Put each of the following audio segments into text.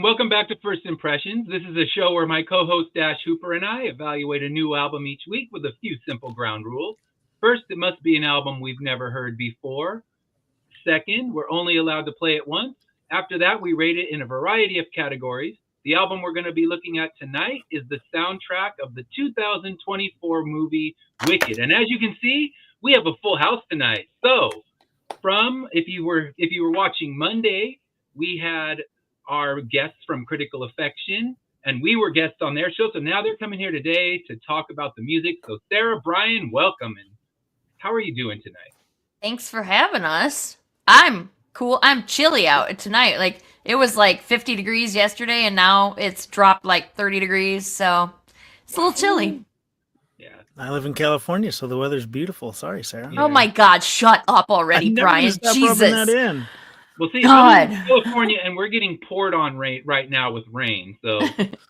welcome back to First Impressions. This is a show where my co-host Dash Hooper and I evaluate a new album each week with a few simple ground rules. First, it must be an album we've never heard before. Second, we're only allowed to play it once. After that, we rate it in a variety of categories. The album we're going to be looking at tonight is the soundtrack of the 2024 movie Wicked. And as you can see, we have a full house tonight. So, if you were watching Monday, we had our guests from Critical Affection, and we were guests on their show. So now they're coming here today to talk about the music. So Sarah, Brian, welcome. And how are you doing tonight? Thanks for having us. I'm cool. I'm chilly out tonight. Like, it was like 50 degrees yesterday, and now it's dropped like 30 degrees. So it's a little chilly. Yeah. I live in California, so the weather's beautiful. Sorry, Sarah. Oh my God, shut up already, Brian. Jesus. That in. Well, see, I'm in California, and we're getting poured on right now with rain. So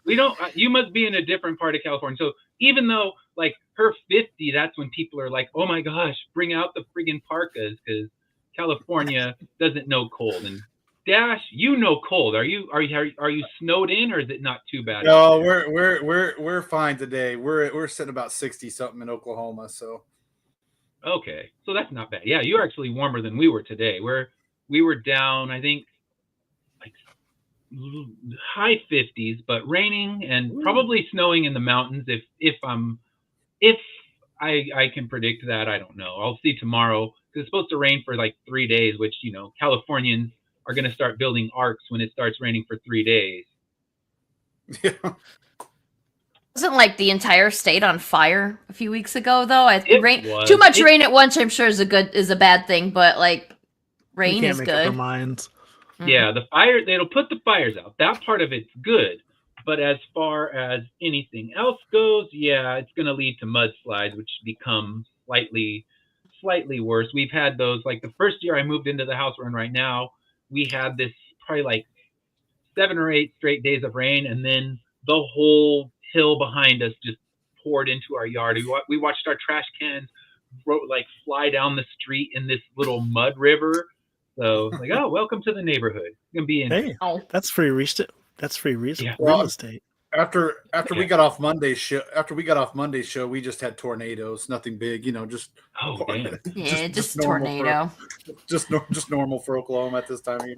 we don't. You must be in a different part of California. So even though, like, her 50, that's when people are like, "Oh my gosh, bring out the friggin' parkas," because California doesn't know cold. And Dash, you know cold. Are you snowed in, or is it not too bad? No, we're fine today. We're sitting about 60 something in Oklahoma. So okay, so that's not bad. Yeah, you're actually warmer than we were today. We were down, I think, like high 50s, but raining and probably snowing in the mountains. If I can predict that, I don't know. I'll see tomorrow, because it's supposed to rain for like 3 days, which, Californians are going to start building arcs when it starts raining for 3 days. Yeah. Wasn't like the entire state on fire a few weeks ago, though? Too much rain at once, I'm sure, is a bad thing, but like, rain is good. Up our minds. Yeah, the fire, it'll put the fires out. That part of it's good. But as far as anything else goes, yeah, it's going to lead to mudslides, which become slightly worse. We've had those, like the first year I moved into the house we're in right now, we had this probably like 7 or 8 straight days of rain, and then the whole hill behind us just poured into our yard. We watched our trash cans fly down the street in this little mud river. So like, oh, welcome to the neighborhood. It's gonna be in. Hey, that's free real estate. After we got off Monday's show, we just had tornadoes. Nothing big, just just tornado. Just normal for Oklahoma at this time of year.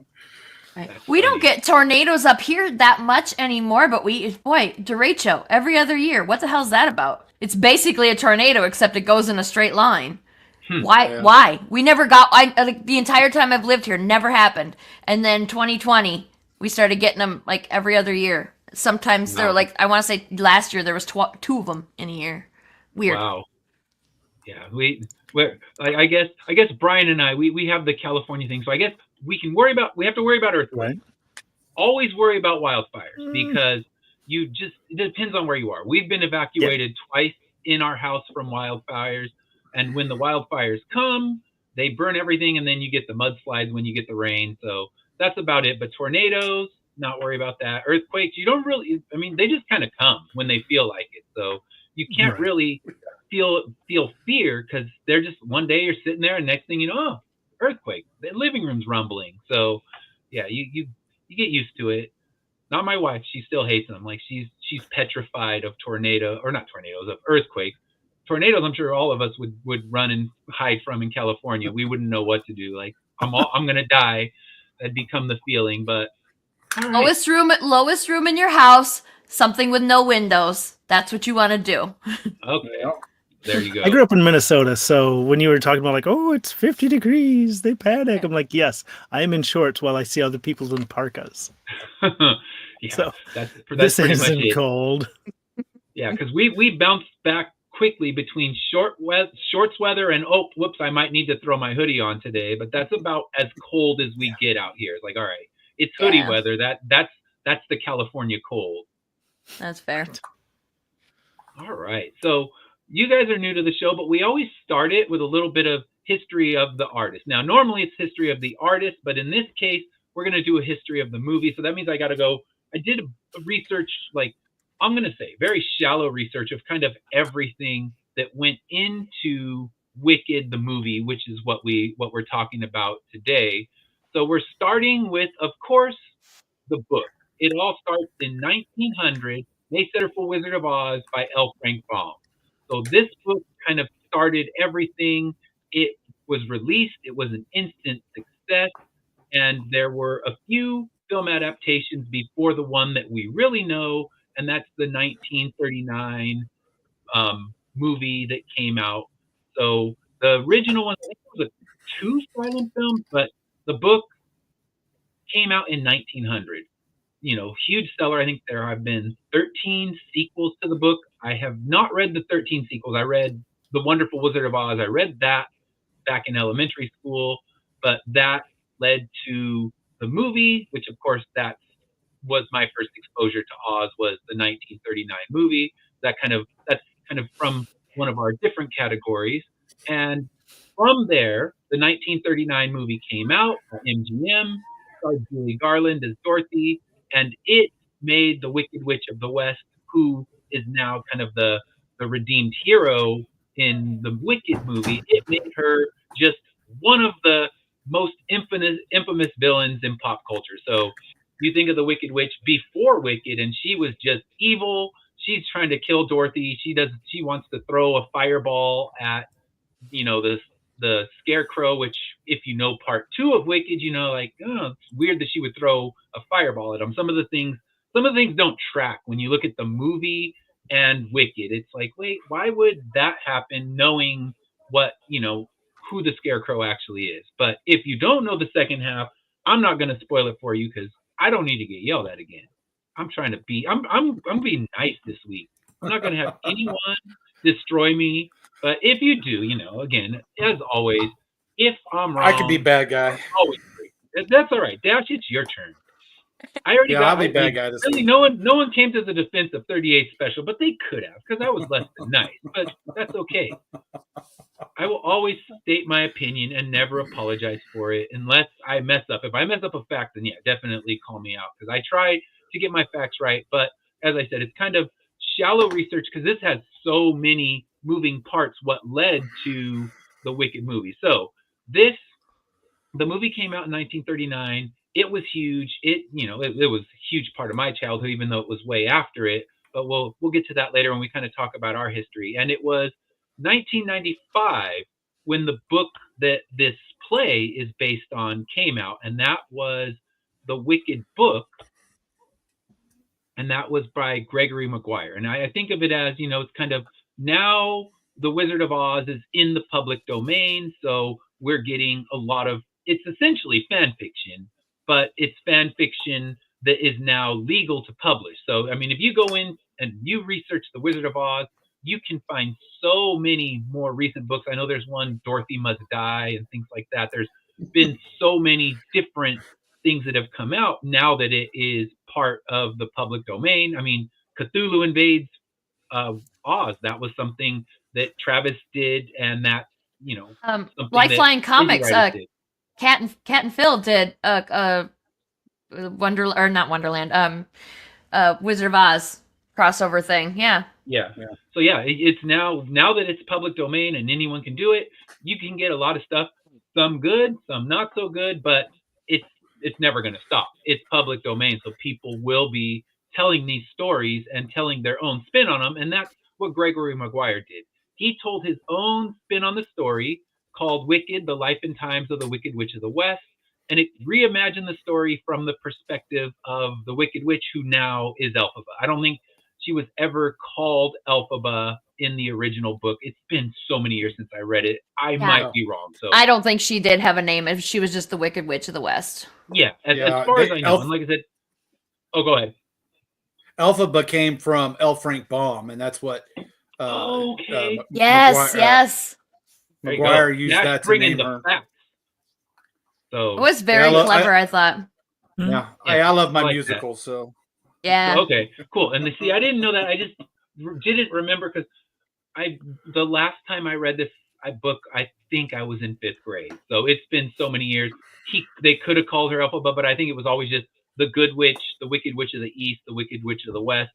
Right. We don't get tornadoes up here that much anymore, but derecho every other year. What the hell's that about? It's basically a tornado, except it goes in a straight line. Why? Yeah. Why? We never got. The entire time I've lived here, never happened. And then 2020, we started getting them like every other year. Sometimes they're like, I want to say last year there was 2 of them in a year. Weird. Wow. Yeah, I guess Brian and I, we have the California thing, so I guess we have to worry about earthquakes. Right. Always worry about wildfires because it depends on where you are. We've been evacuated twice in our house from wildfires. And when the wildfires come, they burn everything, and then you get the mudslides when you get the rain. So that's about it. But tornadoes, not worry about that. Earthquakes, you don't really, they just kind of come when they feel like it. So you can't really feel fear, because they're just, one day you're sitting there and next thing you know, earthquake, the living room's rumbling. So yeah, you get used to it. Not my wife, she still hates them. Like she's petrified of of earthquakes. Tornadoes, I'm sure all of us would run and hide from in California. We wouldn't know what to do. Like, I'm gonna die. That'd become the feeling. But lowest room in your house, something with no windows. That's what you want to do. Okay, there you go. I grew up in Minnesota, so when you were talking about like, oh, it's 50 degrees, they panic. I'm like, yes, I am in shorts while I see other people in parkas. Yeah, so that's this pretty isn't much it. Cold. Yeah, because we bounced back quickly between shorts weather and I might need to throw my hoodie on today, but that's about as cold as we get out here. It's like, all right, it's hoodie weather. That's the California cold. That's fair. All right, so you guys are new to the show, but we always start it with a little bit of history of the artist. Now, normally it's history of the artist, but in this case, we're going to do a history of the movie. So that means I got to go. I did a research, like, I'm going to say very shallow research of kind of everything that went into Wicked, the movie, which is what we're talking about today. So we're starting with, of course, the book. it all starts in 1900, Maysetter for Wizard of Oz by L. Frank Baum. So this book kind of started everything. It was released. It was an instant success. And there were a few film adaptations before the one that we really know, and that's the 1939 movie that came out. So the original one, I think it was a 2 silent film, but the book came out in 1900. You know, huge seller. I think there have been 13 sequels to the book. I have not read the 13 sequels. I read The Wonderful Wizard of Oz. I read that back in elementary school, but that led to the movie, which of course that was my first exposure to Oz, was the 1939 movie. That's kind of from one of our different categories. And from there, the 1939 movie came out at MGM, starred Julie Garland as Dorothy, and it made the Wicked Witch of the West, who is now kind of the redeemed hero in the Wicked movie. It made her just one of the most infamous villains in pop culture. So you think of the Wicked Witch before Wicked, and she was just evil. She's trying to kill Dorothy. She wants to throw a fireball at, you know, the Scarecrow, which if you know part 2 of Wicked, you know, like, oh, it's weird that she would throw a fireball at him. Some of the things don't track when you look at the movie and Wicked. It's like, wait, why would that happen, knowing what, you know, who the Scarecrow actually is? But if you don't know the second half, I'm not going to spoil it for you because I don't need to get yelled at again. I'm being nice this week. I'm not going to have anyone destroy me. But if you do, you know, again, as always, if I'm wrong, I could be bad guy. Always agree. That's all right. Dash, it's your turn. I already got. I'll be bad guy this really, week. no one came to the defense of 38 Special, but they could have, because I was less than nice. But that's okay. I will always state my opinion and never apologize for it unless I mess up. If I mess up a fact, then yeah, definitely call me out, because I try to get my facts right. But as I said, it's kind of shallow research because this has so many moving parts. What led to the Wicked movie? So the movie came out in 1939. It was huge. It was a huge part of my childhood, even though it was way after it. But we'll get to that later when we kind of talk about our history. And it was 1995 when the book that this play is based on came out, and that was the Wicked book, and that was by Gregory Maguire. And I think of it as, you know, it's kind of now the Wizard of Oz is in the public domain, so we're getting a lot of, it's essentially fan fiction, but it's fan fiction that is now legal to publish. So, I mean, if you go in and you research the Wizard of Oz, you can find so many more recent books. I know there's one, Dorothy Must Die, and things like that. There's been so many different things that have come out now that it is part of the public domain. I mean, Cthulhu Invades Oz. That was something that Travis did, and that, you know, Lifeline Comics, Cat and Phil did not Wonderland, Wizard of Oz crossover thing. Yeah. So yeah, it's now that it's public domain and anyone can do it, you can get a lot of stuff, some good, some not so good, but it's never going to stop. It's public domain, so people will be telling these stories and telling their own spin on them, and that's what Gregory Maguire did. He told his own spin on the story called Wicked: The Life and Times of the Wicked Witch of the West, and it reimagined the story from the perspective of the Wicked Witch, who now is Elphaba. I don't think she was ever called Elphaba in the original book. It's been so many years since I read it. I might be wrong. So I don't think she did have a name. If she was just the Wicked Witch of the West. Yeah, as far as I know. And like I said, go ahead. Elphaba came from L. Frank Baum, and that's what. Okay. Yes. Maguire used that to name her. Facts. So it was very clever, I thought. Yeah, I love my musicals, so. Yeah. Okay, cool. And see, I didn't know that. I just didn't remember because the last time I read this book, I think I was in 5th grade. So it's been so many years. They could have called her Elphaba, but I think it was always just the Good Witch, the Wicked Witch of the East, the Wicked Witch of the West.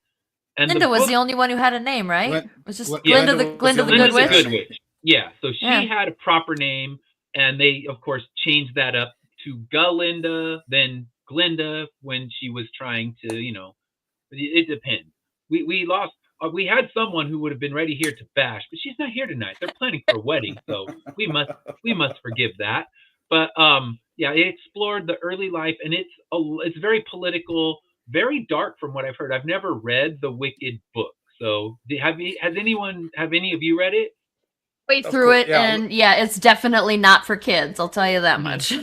And Glinda was the only one who had a name, right? It was just Glinda the Good Witch. Yeah, so she had a proper name, and they, of course, changed that up to Galinda, then Glinda when she was trying to, it depends. We lost. We had someone who would have been ready here to bash, but she's not here tonight. They're planning for a wedding, so we must forgive that. But yeah, it explored the early life, and it's very political, very dark from what I've heard. I've never read the Wicked book, so have any of you read it? Way through it, and yeah, it's definitely not for kids. I'll tell you that much.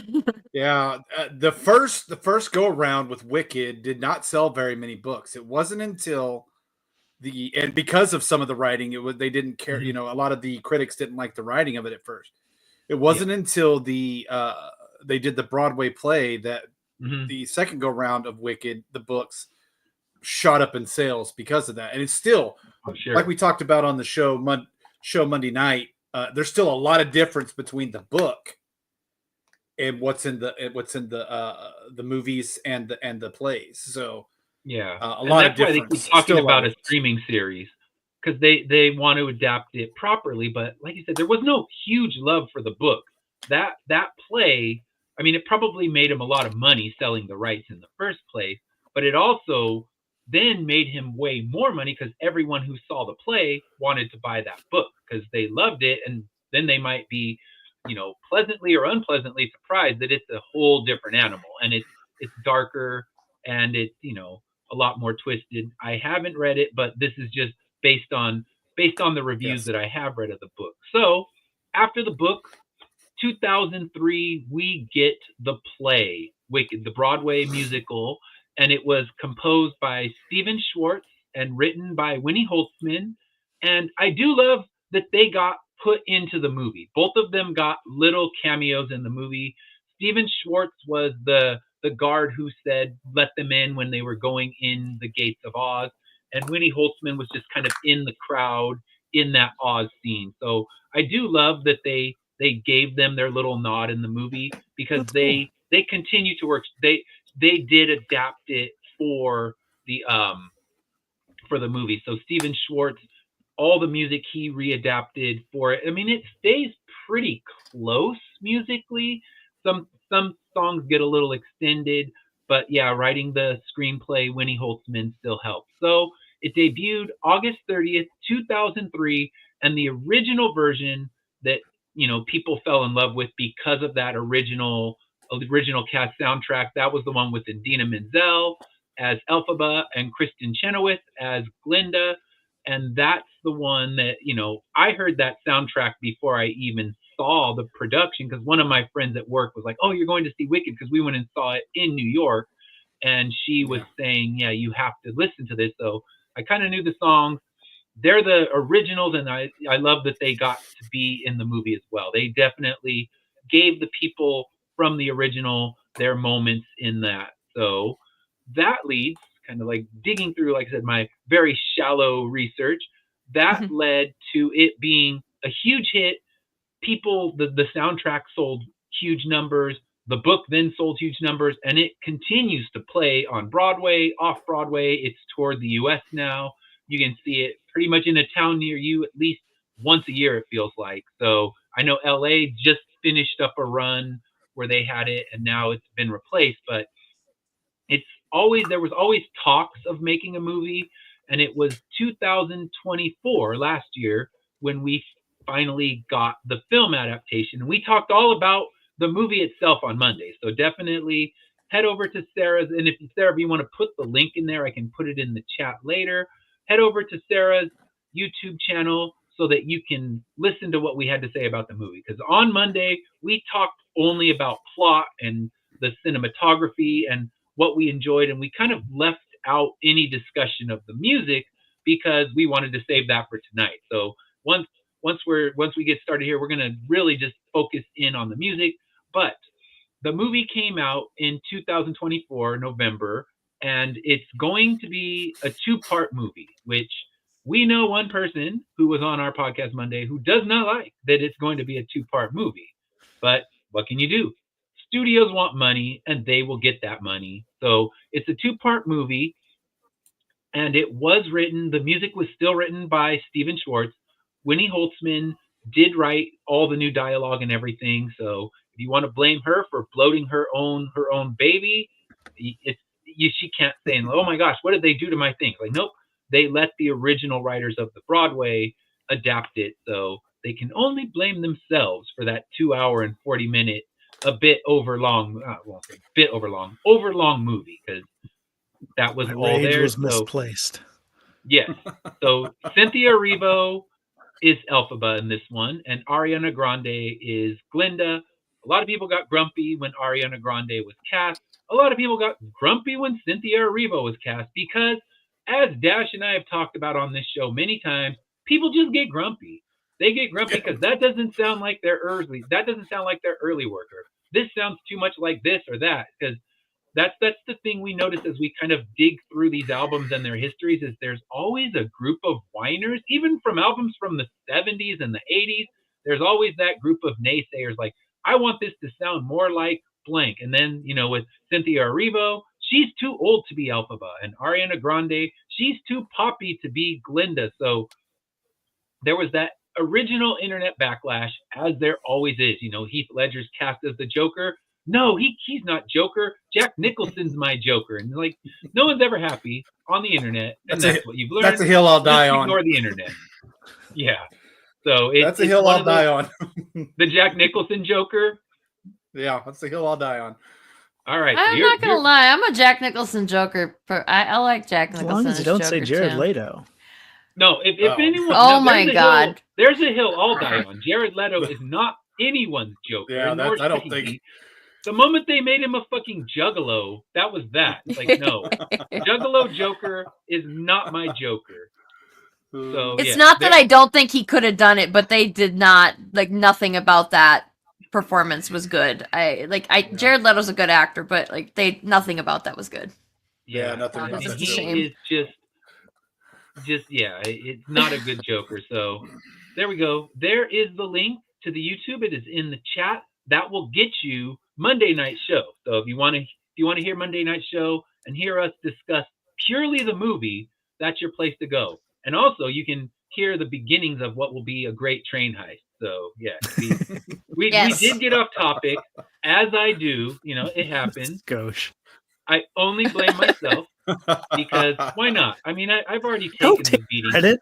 Yeah, the first go around with Wicked did not sell very many books. It wasn't until and because of some of the writing, they didn't care. Mm-hmm. A lot of the critics didn't like the writing of it at first. It wasn't until they did the Broadway play that the second go round of Wicked, the books shot up in sales because of that. And it's still like we talked about on the show Monday night. There's still a lot of difference between the book and what's in the movies and the plays. So yeah, a lot of difference. Why they keep talking about a streaming series, because they want to adapt it properly. But like you said, there was no huge love for the book. That play, I mean, it probably made him a lot of money selling the rights in the first place, but it also then made him way more money because everyone who saw the play wanted to buy that book because they loved it, and then they might be, pleasantly or unpleasantly surprised that it's a whole different animal, and it's darker, and it's a lot more twisted. I haven't read it, but this is just based on the reviews that I have read of the book. So after the book, 2003, we get the play Wicked, the Broadway musical, and it was composed by Stephen Schwartz and written by Winnie Holtzman. And I do love that they got put into the movie. Both of them got little cameos in the movie. Stephen Schwartz was the guard who said, let them in when they were going in the gates of Oz. And Winnie Holtzman was just kind of in the crowd in that Oz scene. So I do love that they gave them their little nod in the movie because they continue to work. They did adapt it for the movie. So Stephen Schwartz, all the music he readapted for it. I mean, it stays pretty close musically. Some songs get a little extended, but yeah, writing the screenplay, Winnie Holtzman still helps. So it debuted August 30th, 2003, and the original version that people fell in love with because of that original cast soundtrack, that was the one with Idina Menzel as Elphaba and Kristen Chenoweth as Glinda. And that's the one that, I heard that soundtrack before I even saw the production, because one of my friends at work was like, oh, you're going to see Wicked, because we went and saw it in New York. And she was saying, yeah, you have to listen to this. So I kind of knew the songs. They're the originals, and I love that they got to be in the movie as well. They definitely gave the people from the original their moments in that. So that leads, kind of like digging through, like I said, my very shallow research, that led to it being a huge hit. People, the soundtrack sold huge numbers. The book then sold huge numbers, and it continues to play on Broadway, off Broadway. It's toured the U.S. now. You can see it pretty much in a town near you at least once a year, it feels like. So I know L.A. just finished up a run where they had it, and now it's been replaced. But there was always talks of making a movie, and it was 2024 last year when we finally got the film adaptation. And we talked all about the movie itself on Monday. So definitely head over to Sarah's, and if you want to put the link in there, I can put it in the chat later. Head over to Sarah's YouTube channel so that you can listen to what we had to say about the movie. Because on Monday, we talked only about plot and the cinematography and what we enjoyed, and we kind of left out any discussion of the music because we wanted to save that for tonight. So once we get started here, we're going to really just focus in on the music. But the movie came out in 2024, November, and it's going to be a 2-part movie, which we know one person who was on our podcast Monday who does not like that it's going to be a 2-part movie. But what can you do? Studios want money, and they will get that money. So it's a 2-part movie, and the music was still written by Stephen Schwartz. Winnie Holtzman did write all the new dialogue and everything. So if you want to blame her for bloating her own baby, she can't say, oh my gosh, what did they do to my thing? Like, nope, they let the original writers of the Broadway adapt it, so they can only blame themselves for that 2 hour and 40-minute, overlong movie, because that was My all rage there. was misplaced. Yes. So Cynthia Erivo is Elphaba in this one, and Ariana Grande is Glinda. A lot of people got grumpy when Ariana Grande was cast. A lot of people got grumpy when Cynthia Erivo was cast, because, as Dash and I have talked about on this show many times, people just get grumpy. They get grumpy because that doesn't sound like their early. That doesn't sound like their early worker. This sounds too much like this or that. Because that's the thing we notice as we kind of dig through these albums and their histories, is there's always a group of whiners, even from albums from the 70s and the 80s. There's always that group of naysayers, like, I want this to sound more like blank. And then, with Cynthia Erivo, she's too old to be Elphaba, and Ariana Grande, she's too poppy to be Glinda. So there was that original internet backlash, as there always is. Heath Ledger's cast as the Joker. No, he's not Joker. Jack Nicholson's my Joker. And like, no one's ever happy on the internet, and that's what you've learned. That's a hill I'll die on. Ignore the internet. Yeah. So that's a hill I'll die on. The Jack Nicholson Joker. Yeah, that's the hill I'll die on. All right. I'm not gonna lie. I'm a Jack Nicholson Joker. I like Jack Nicholson. As long as you don't Joker say Jared too. Leto. No, if anyone. Oh my God. There's a hill I'll die on. Jared Leto is not anyone's Joker. Yeah, I don't think. The moment they made him a fucking juggalo, that was that. It's like, no, juggalo Joker is not my Joker. So it's not that I don't think he could have done it, but they did not. Like, nothing about that performance was good. Jared Leto's a good actor, but like, nothing about that was good. Yeah, nothing. It's About a shame. Is it's not a good Joker. So there we go. There is the link to the YouTube. It is in the chat. That will get you Monday Night Show. So if you want to hear Monday Night Show and hear us discuss purely the movie, that's your place to go. And also, you can hear the beginnings of what will be a great train heist. So yeah, we did get off topic, as I do. It happens. Gosh. I only blame myself, because why not? I mean, I've already taken the beating. Credit.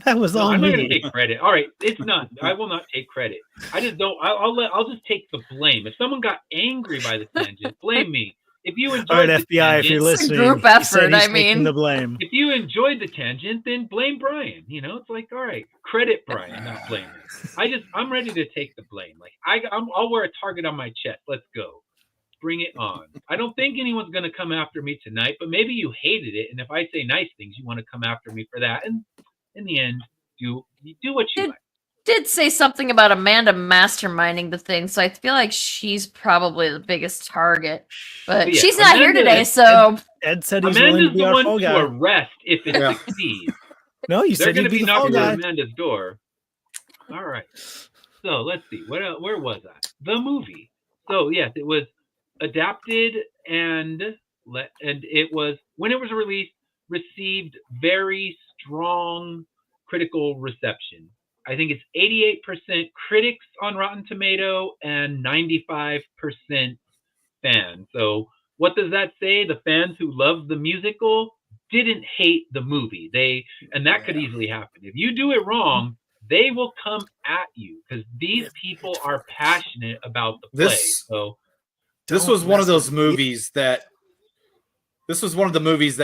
That was all. I'm not going to take credit. All right, it's not. I will not take credit. I just don't. I'll just take the blame. If someone got angry by the tangent, blame me. If you enjoyed all right, the FBI, tangent, if you're listening, group effort. I mean, the blame. If you enjoyed the tangent, then blame Brian. It's like, all right, credit Brian, not blame him. I'm ready to take the blame. Like, I'll wear a target on my chest. Let's go. Bring it on. I don't think anyone's going to come after me tonight, but maybe you hated it, and if I say nice things, you want to come after me for that. And in the end, you do what you like. Did say something about Amanda masterminding the thing, so I feel like she's probably the biggest target. But yeah, she's not here today, so Ed said he's Amanda's willing to be our fall guy. to arrest if it succeeds. No, you They're said going to you'd be the fall knocking guy. on Amanda's door. All right. So let's see. Where was I? The movie. So yes, it was adapted and it was, when it was released, received very strong critical reception. I think it's 88% critics on Rotten Tomato and 95% fans. So what does that say? The fans who love the musical didn't hate the movie. That could easily happen. If you do it wrong, they will come at you, because these people are passionate about the play. This was one of those movies that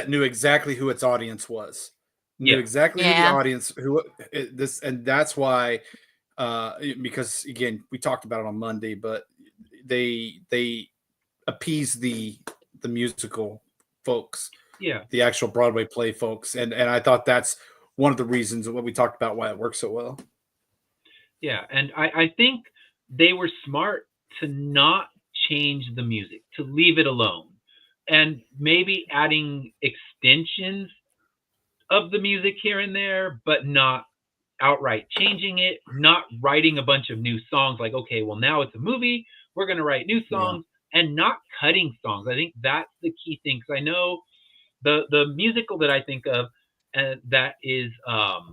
knew exactly who its audience was. Knew exactly who the audience and that's why because again, we talked about it on Monday, but they appease the musical folks, the actual Broadway play folks, and I thought that's one of the reasons what we talked about why it works so well. And I think they were smart to not change the music, to leave it alone, and maybe adding extensions of the music here and there, but not outright changing it, not writing a bunch of new songs like, okay, well, now it's a movie, we're going to write new songs, and not cutting songs. I think that's the key thing, because I know the musical that I think of, that is, oh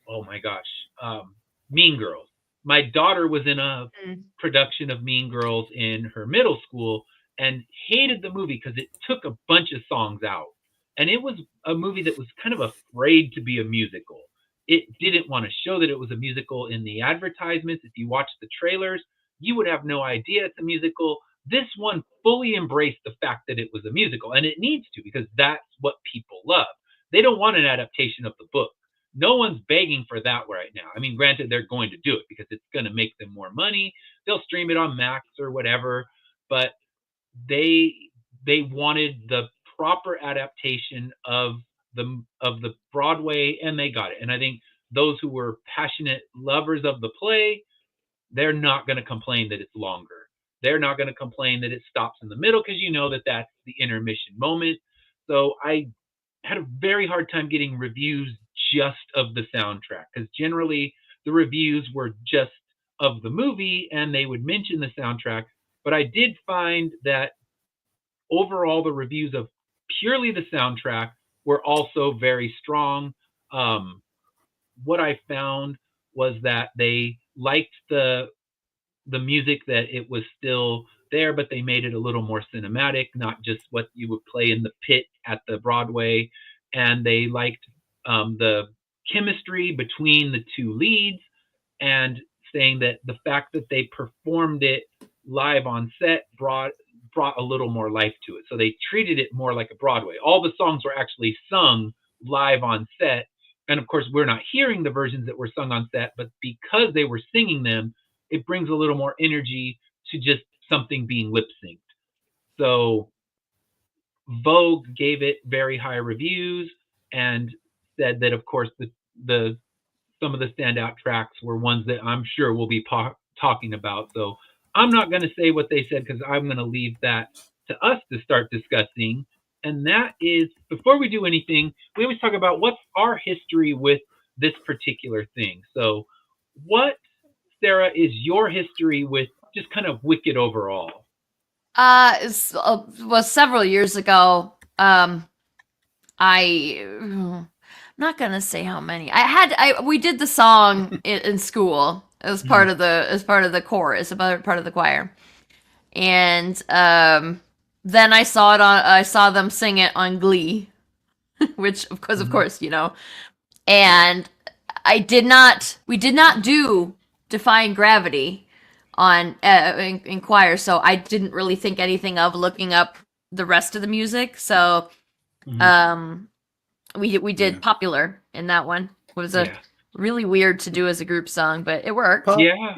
my gosh, Mean Girls. My daughter was in a production of Mean Girls in her middle school, and hated the movie because it took a bunch of songs out. And it was a movie that was kind of afraid to be a musical. It didn't want to show that it was a musical in the advertisements. If you watch the trailers, you would have no idea it's a musical. This one fully embraced the fact that it was a musical, and it needs to, because that's what people love. They don't want an adaptation of the book. No one's begging for that right now. I mean, granted, they're going to do it because it's going to make them more money. They'll stream it on Max or whatever, but they wanted the proper adaptation of the Broadway, and they got it. And I think those who were passionate lovers of the play, they're not going to complain that it's longer. They're not going to complain that it stops in the middle, because you know that that's the intermission moment. So I had a very hard time getting reviews just of the soundtrack, because generally the reviews were just of the movie and they would mention the soundtrack. But I did find that overall the reviews of purely the soundtrack were also very strong. What I found was that they liked the music, that it was still there, but they made it a little more cinematic, not just what you would play in the pit at the Broadway. And they liked the chemistry between the two leads, and saying that the fact that they performed it live on set brought a little more life to it. So they treated it more like a Broadway. All the songs were actually sung live on set. And of course, we're not hearing the versions that were sung on set, but because they were singing them, it brings a little more energy to just something being lip synced. So Vogue gave it very high reviews and said that, of course, the some of the standout tracks were ones that I'm sure we'll be talking about. So I'm not going to say what they said, because I'm going to leave that to us to start discussing. And that is, before we do anything, we always talk about what's our history with this particular thing. So what, Sarah, is your history with just kind of Wicked overall? Was several years ago. I'm not gonna say how many. We did the song in school. It was part of the chorus, part of the choir, and then I saw them sing it on Glee, which of course, you know, and we did not do Defying Gravity on in choir, so I didn't really think anything of looking up the rest of the music. So we did Popular in that one. It was really weird to do as a group song, but it worked. Yeah.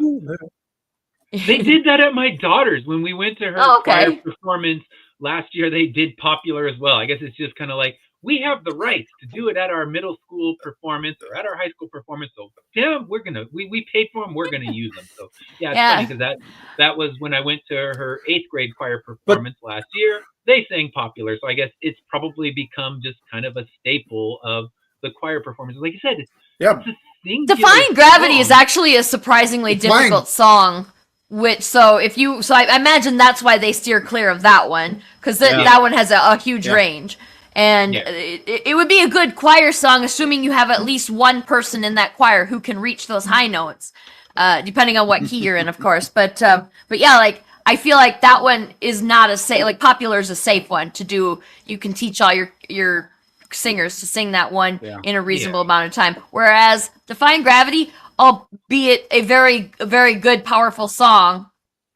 They did that at my daughter's when we went to her choir performance last year. They did Popular as well. I guess it's just kind of like, we have the rights to do it at our middle school performance or at our high school performance. So we paid for them. We're gonna use them. So it's funny, because that was when I went to her 8th grade choir performance last year. They sang Popular, so I guess it's probably become just kind of a staple of the choir performance. Like you said, it's a Defying Gravity is actually a surprisingly difficult song. I imagine that's why they steer clear of that one, because that one has a huge range. And it would be a good choir song, assuming you have at least one person in that choir who can reach those high notes, depending on what key you're in, of course. But yeah, like, I feel like that one is not a safe, like, Popular is a safe one to do. You can teach all your singers to sing that one in a reasonable amount of time. Whereas Defying Gravity, albeit a very, very good, powerful song,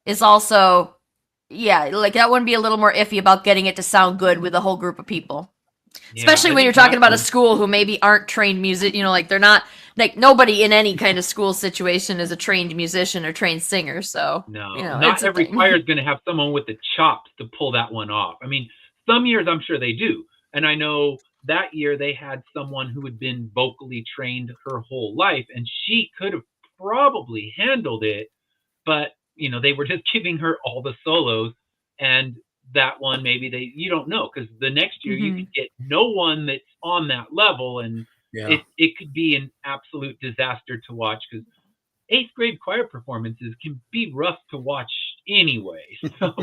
is also, like, that wouldn't be a little more iffy about getting it to sound good with a whole group of people. Especially when you're talking about a school who maybe aren't trained like, they're not, like, nobody in any kind of school situation is a trained musician or trained singer. So not every choir is going to have someone with the chops to pull that one off. I mean, some years I'm sure they do, and I know that year they had someone who had been vocally trained her whole life, and she could have probably handled it, but they were just giving her all the solos, and that one maybe you don't know, because the next year you could get no one that's on that level, and it could be an absolute disaster to watch, because 8th grade choir performances can be rough to watch anyway. So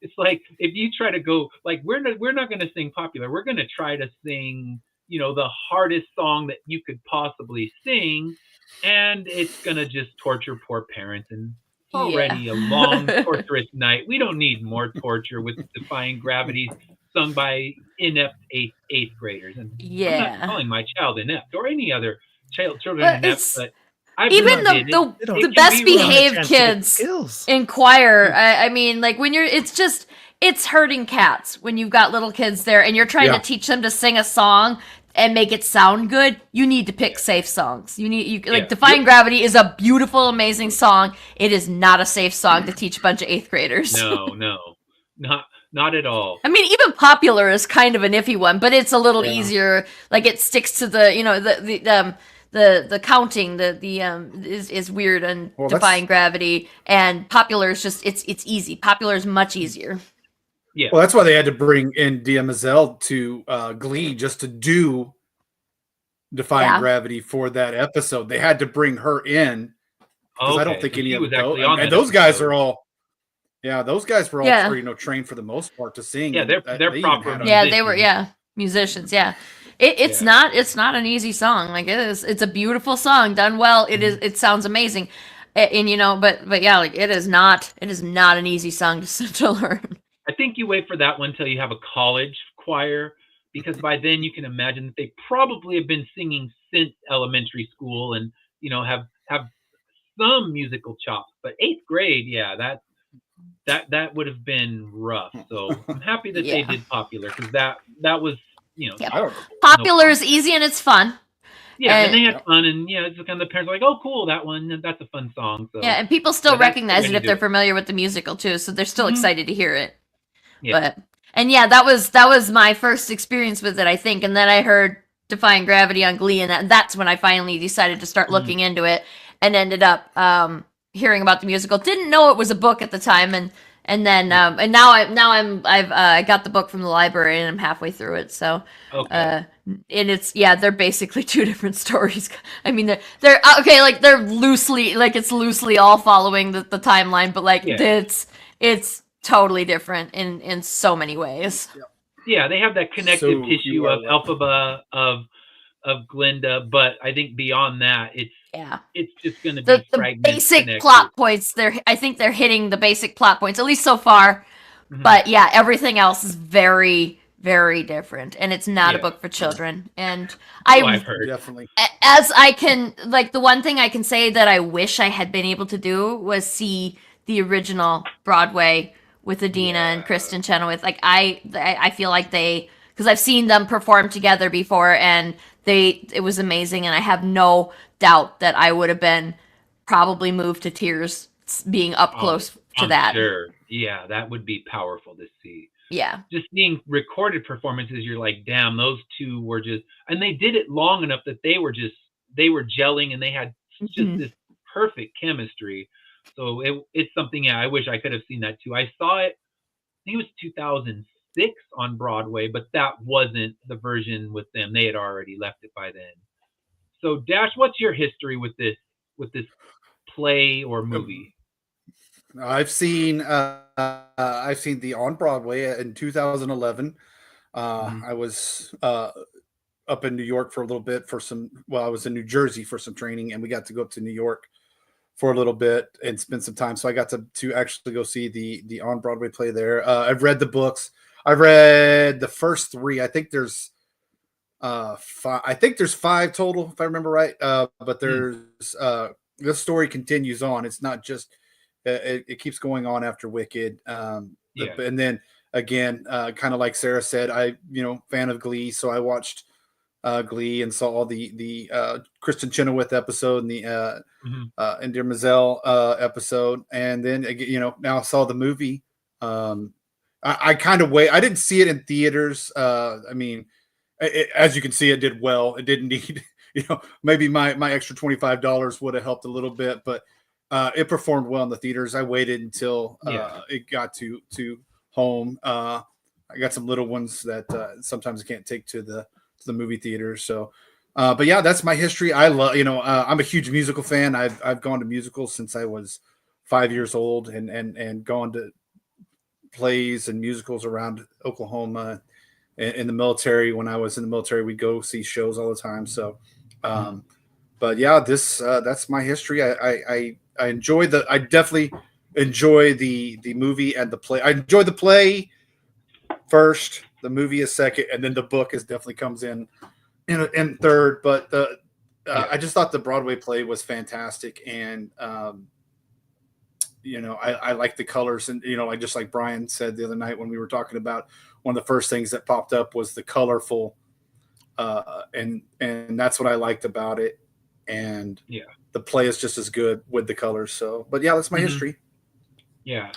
it's like, if you try to go, like, we're not going to sing Popular, we're going to try to sing the hardest song that you could possibly sing, and it's going to just torture poor parents. And already a long, torturous night. We don't need more torture with Defying Gravity sung by inept eighth graders. And I'm not calling my child inept or any other children inept, but I've even the best behaved kids in choir. I mean, like when it's hurting cats when you've got little kids there and you're trying to teach them to sing a song and make it sound good. You need to pick safe songs. Defying Gravity is a beautiful, amazing song. It is not a safe song to teach a bunch of 8th graders. No, not at all. I mean, even Popular is kind of an iffy one, but it's a little easier. Like it sticks to the counting. Is weird and Defying Gravity, and Popular is just it's easy. Popular is much easier. Yeah. Well, that's why they had to bring in Idina Menzel to Glee just to do Defying Gravity for that episode. They had to bring her in because I don't think any of those. And those guys are all. Yeah, those guys were all trained for the most part to sing. Yeah, they're proper. Yeah, they were musicians. Yeah, it's not an easy song. Like it is. It's a beautiful song done well. It is. It sounds amazing, and but yeah, like it is not an easy song to learn. I think you wait for that one until you have a college choir, because by then you can imagine that they probably have been singing since elementary school and have some musical chops. But 8th grade, that would have been rough. So I'm happy that they did Popular, because that was Popular is easy and it's fun. Yeah, and they had fun, and it's kind of the parents are like, "Oh, cool, that one, that's a fun song." So and people still recognize it if they're familiar with the musical too, so they're still excited to hear it. Yeah. That was my first experience with it, I think, and then I heard Defying Gravity on Glee, and that's when I finally decided to start looking into it, and ended up hearing about the musical. Didn't know it was a book at the time, and then I've got the book from the library and I'm halfway through it. So and it's they're basically two different stories. I mean they're okay, like they're loosely all following the timeline, but it's totally different in so many ways. Yeah, they have that connective tissue of Elphaba, of Glinda, but I think beyond that, it's just going to be the basic plot points. I think they're hitting the basic plot points, at least so far. Mm-hmm. But everything else is very, very different, and it's not a book for children. And I've heard definitely. As I can, the one thing I can say that I wish I had been able to do was see the original Broadway with Idina and Kristen Chenoweth. Like I feel like because I've seen them perform together before, and it was amazing, and I have no doubt that I would have been probably moved to tears being up close to that. Sure. Yeah, that would be powerful to see. Yeah. Just seeing recorded performances, you're like, damn, those two were just, and they did it long enough that they were gelling, and they had just this perfect chemistry. So it's something, I wish I could have seen that too. I saw it, I think it was 2006 on Broadway, but that wasn't the version with them. They had already left it by then. So Dash, what's your history with this play or movie? I've seen the on Broadway in 2011. I was up in New York for a little bit I was in New Jersey for some training, and we got to go up to New York for a little bit and spend some time. So I got to actually go see the on Broadway play there. I've read the books. I've read the first 3. I think there's 5. I think there's 5 total, if I remember right. But there's this story continues on. It's not just it keeps going on after Wicked. And then again, kind of like Sarah said, I fan of Glee, so I watched Glee and saw all the Kristen Chenoweth episode and the Idina Menzel episode, and then now I saw the movie. I kind of I didn't see it in theaters. I mean, as you can see, it did well. It didn't need maybe my extra $25 would have helped a little bit, but it performed well in the theaters. I waited until it got to home. I got some little ones that sometimes I can't take to the movie theaters. So, but that's my history. I love, I'm a huge musical fan. I've gone to musicals since I was 5 years old, and gone to plays and musicals around Oklahoma. In the military, when I was in the military, we'd go see shows all the time. So, but yeah, this that's my history. I enjoy I definitely enjoy the movie and the play. I enjoy the play first, the movie is second, and then the book is definitely comes in third. But I just thought the Broadway play was fantastic, and I like the colors, and like just like Brian said the other night when we were talking about, one of the first things that popped up was the colorful, and that's what I liked about it, and the play is just as good with the colors. So, but yeah, that's my history. Yeah.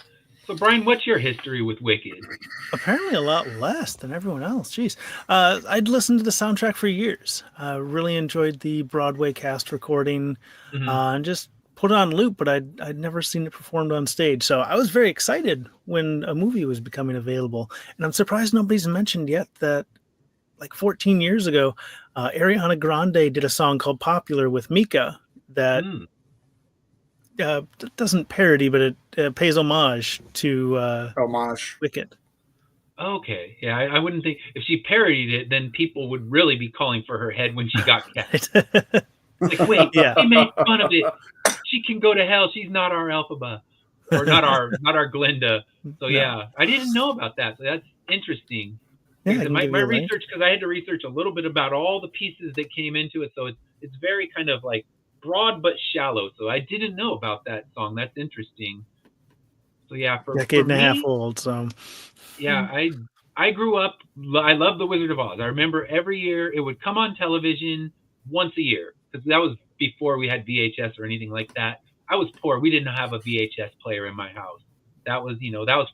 So, Brian, what's your history with Wicked? Apparently a lot less than everyone else. Jeez. I'd listened to the soundtrack for years. Really enjoyed the Broadway cast recording, and just put it on loop, but I'd never seen it performed on stage. So I was very excited when a movie was becoming available. And I'm surprised nobody's mentioned yet that like 14 years ago, Ariana Grande did a song called Popular with Mika that doesn't parody, but it pays homage to Wicked. Okay. Yeah, I wouldn't think if she parodied it, then people would really be calling for her head when she got cast. Like, wait, they made fun of it. She can go to hell. She's not our Elphaba, or not our Glinda. So yeah, I didn't know about that. So that's interesting. Yeah, my research, because I had to research a little bit about all the pieces that came into it. So it's very kind of like broad but shallow. So I didn't know about that song. That's interesting. So yeah, for decade and a half old. So yeah, I grew up. I love The Wizard of Oz. I remember every year it would come on television once a year, because that was before we had VHS or anything like that. I was poor. We didn't have a VHS player in my house. That was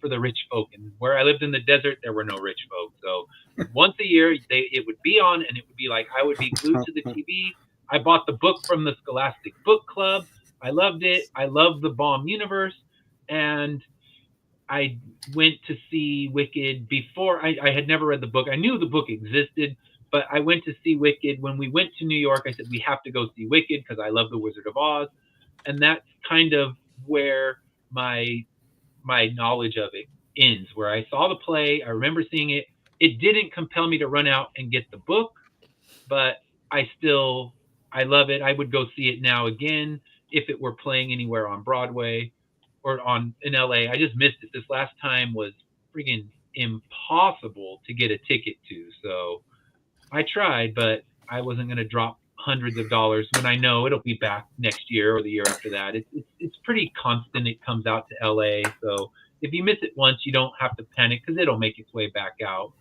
for the rich folk. And where I lived in the desert, there were no rich folk. So once a year, it would be on, and it would be like I would be glued to the TV. I bought the book from the Scholastic Book Club. I loved it. I loved the Baum universe. And I went to see Wicked before. I had never read the book. I knew the book existed, but I went to see Wicked. When we went to New York, I said, we have to go see Wicked because I love The Wizard of Oz. And that's kind of where my knowledge of it ends, where I saw the play. I remember seeing it. It didn't compel me to run out and get the book, but I love it. I would go see it now again if it were playing anywhere on Broadway or in LA. I just missed it. This last time was freaking impossible to get a ticket to. So I tried, but I wasn't going to drop hundreds of dollars when I know it'll be back next year or the year after that. It's pretty constant. It comes out to LA. So if you miss it once, you don't have to panic because it'll make its way back out.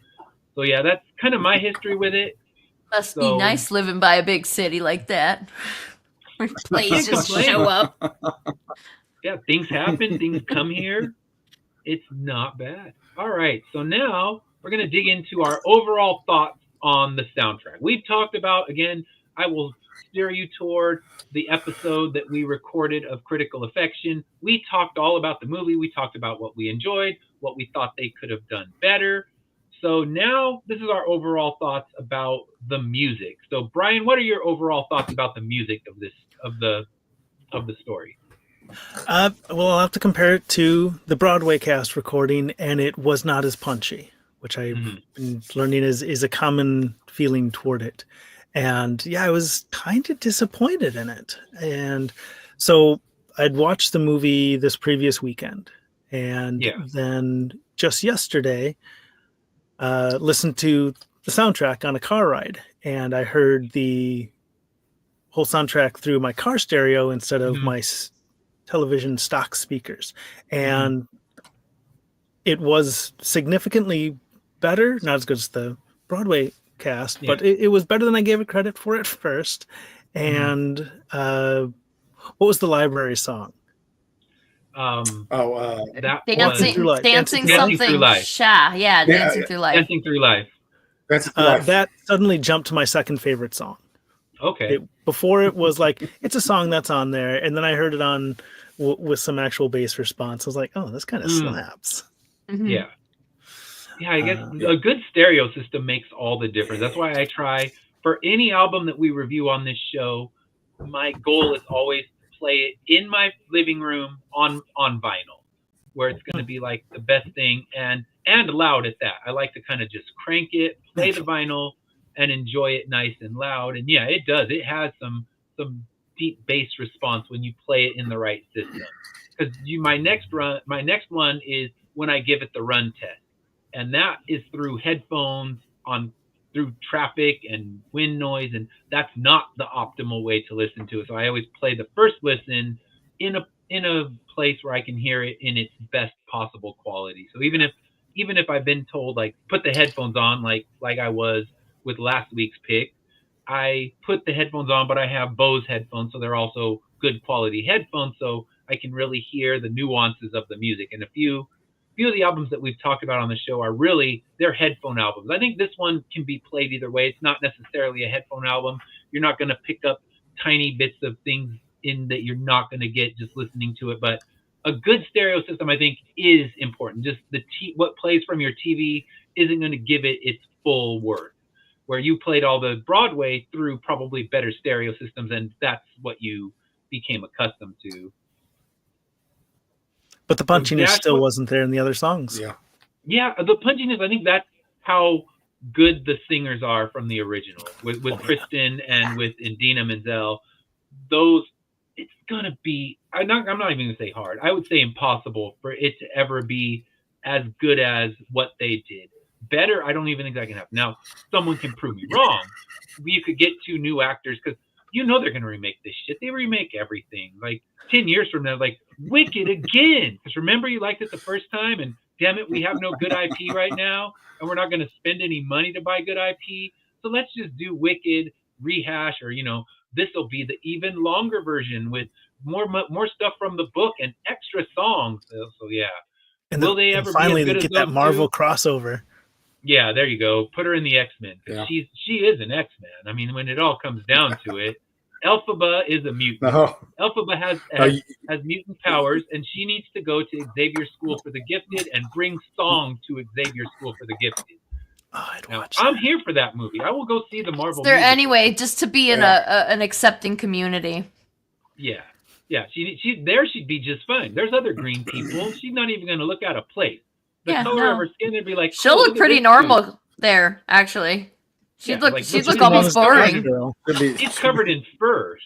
So yeah, that's kind of my history with it. Must be nice living by a big city like that. Where plays just show up. Yeah, things happen. Things come here. It's not bad. All right. So now we're going to dig into our overall thoughts on the soundtrack. We've talked about, again, I will steer you toward the episode that we recorded of Critical Affection. We talked all about the movie. We talked about what we enjoyed, what we thought they could have done better. So now this is our overall thoughts about the music. So Brian, what are your overall thoughts about the music of the story? Well, I'll have to compare it to the Broadway cast recording, and it was not as punchy, which I've been learning is a common feeling toward it. And yeah, I was kind of disappointed in it. And so I'd watched the movie this previous weekend, and then just yesterday, listened to the soundtrack on a car ride, and I heard the whole soundtrack through my car stereo instead of my television stock speakers. And it was significantly better, not as good as the Broadway cast, but it was better than I gave it credit for at first. And what was the library song? That dancing through life. Dancing through life. Dancing through life. Dancing through life. That suddenly jumped to my second favorite song. Okay. Before it was like, it's a song that's on there, and then I heard it on with some actual bass response. I was like, oh, this kind of slaps. Yeah, I guess a good stereo system makes all the difference. That's why I try, for any album that we review on this show, my goal is always to play it in my living room on vinyl, where it's going to be like the best thing, and loud at that. I like to kind of just crank it, play the vinyl, and enjoy it nice and loud. And yeah, it does. It has some some deep bass response when you play it in the right system. Because my next one is when I give it the run test, and that is through headphones through traffic and wind noise, and that's not the optimal way to listen to it. So I always play the first listen in a place where I can hear it in its best possible quality. So even if I've been told like put the headphones on like I was with last week's pick, I put the headphones on, but I have Bose headphones, so they're also good quality headphones, so I can really hear the nuances of the music. And a few of the albums that we've talked about on the show are really, they're headphone albums. I think this one can be played either way. It's not necessarily a headphone album. You're not going to pick up tiny bits of things in that you're not going to get just listening to it. But a good stereo system, I think, is important. Just what plays from your TV isn't going to give it its full worth. Where you played all the Broadway through probably better stereo systems, and that's what you became accustomed to. But the punchiness still wasn't there in the other songs. Yeah, the punchiness, I think that's how good the singers are from the original. With Kristen and with Idina Menzel, it's going to be, I'm not even going to say hard. I would say impossible for it to ever be as good as what they did. Better, I don't even think that can happen. Now, someone can prove me wrong. You could get 2 new actors, because they're going to remake this shit. They remake everything. Like 10 years from now, like Wicked again. Because remember you liked it the first time, and damn it, we have no good IP right now, and we're not going to spend any money to buy good IP. So let's just do Wicked, rehash, or this will be the even longer version with more stuff from the book and extra songs. So yeah. And will they ever finally get that Marvel crossover? Yeah, there you go. Put her in the X-Men. Yeah. She is an X-Men. I mean, when it all comes down to it, Elphaba is a mutant. Elphaba has mutant powers, and she needs to go to Xavier School for the Gifted and bring song to Xavier School for the Gifted. I'm here for that movie. I will go see the Marvel. Anyway, just to be in an accepting community. Yeah. She'd be just fine. There's other green people. She's not even going to look out of place. The color of her skin, they'd be like, she'll look pretty normal there, actually. She'd look almost boring. He's covered in fur.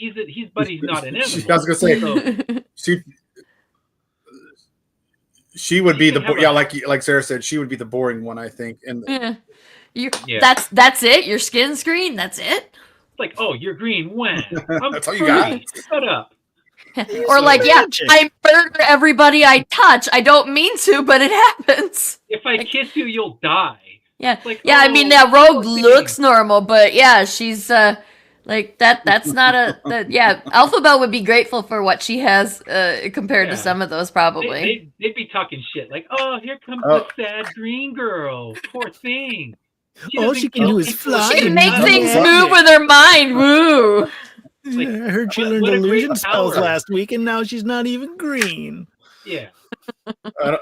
But he's not an animal. I was gonna say, she would be like Sarah said, she would be the boring one, I think. And that's it. Your skin's green. That's it. It's like, oh, you're green. When? That's all you got. Shut up. Or like, I murder everybody I touch. I don't mean to, but it happens. If I kiss you, you'll die. Yeah, like, I mean, that Rogue looks normal, but she's like that. That's not Elphaba would be grateful for what she has compared to some of those probably. They'd be talking shit like, oh, here comes the sad green girl. Poor thing. All she can do is fly. She can make things move with her mind. Woo. Like, I heard she learned illusion spells last week, and now she's not even green. Yeah. I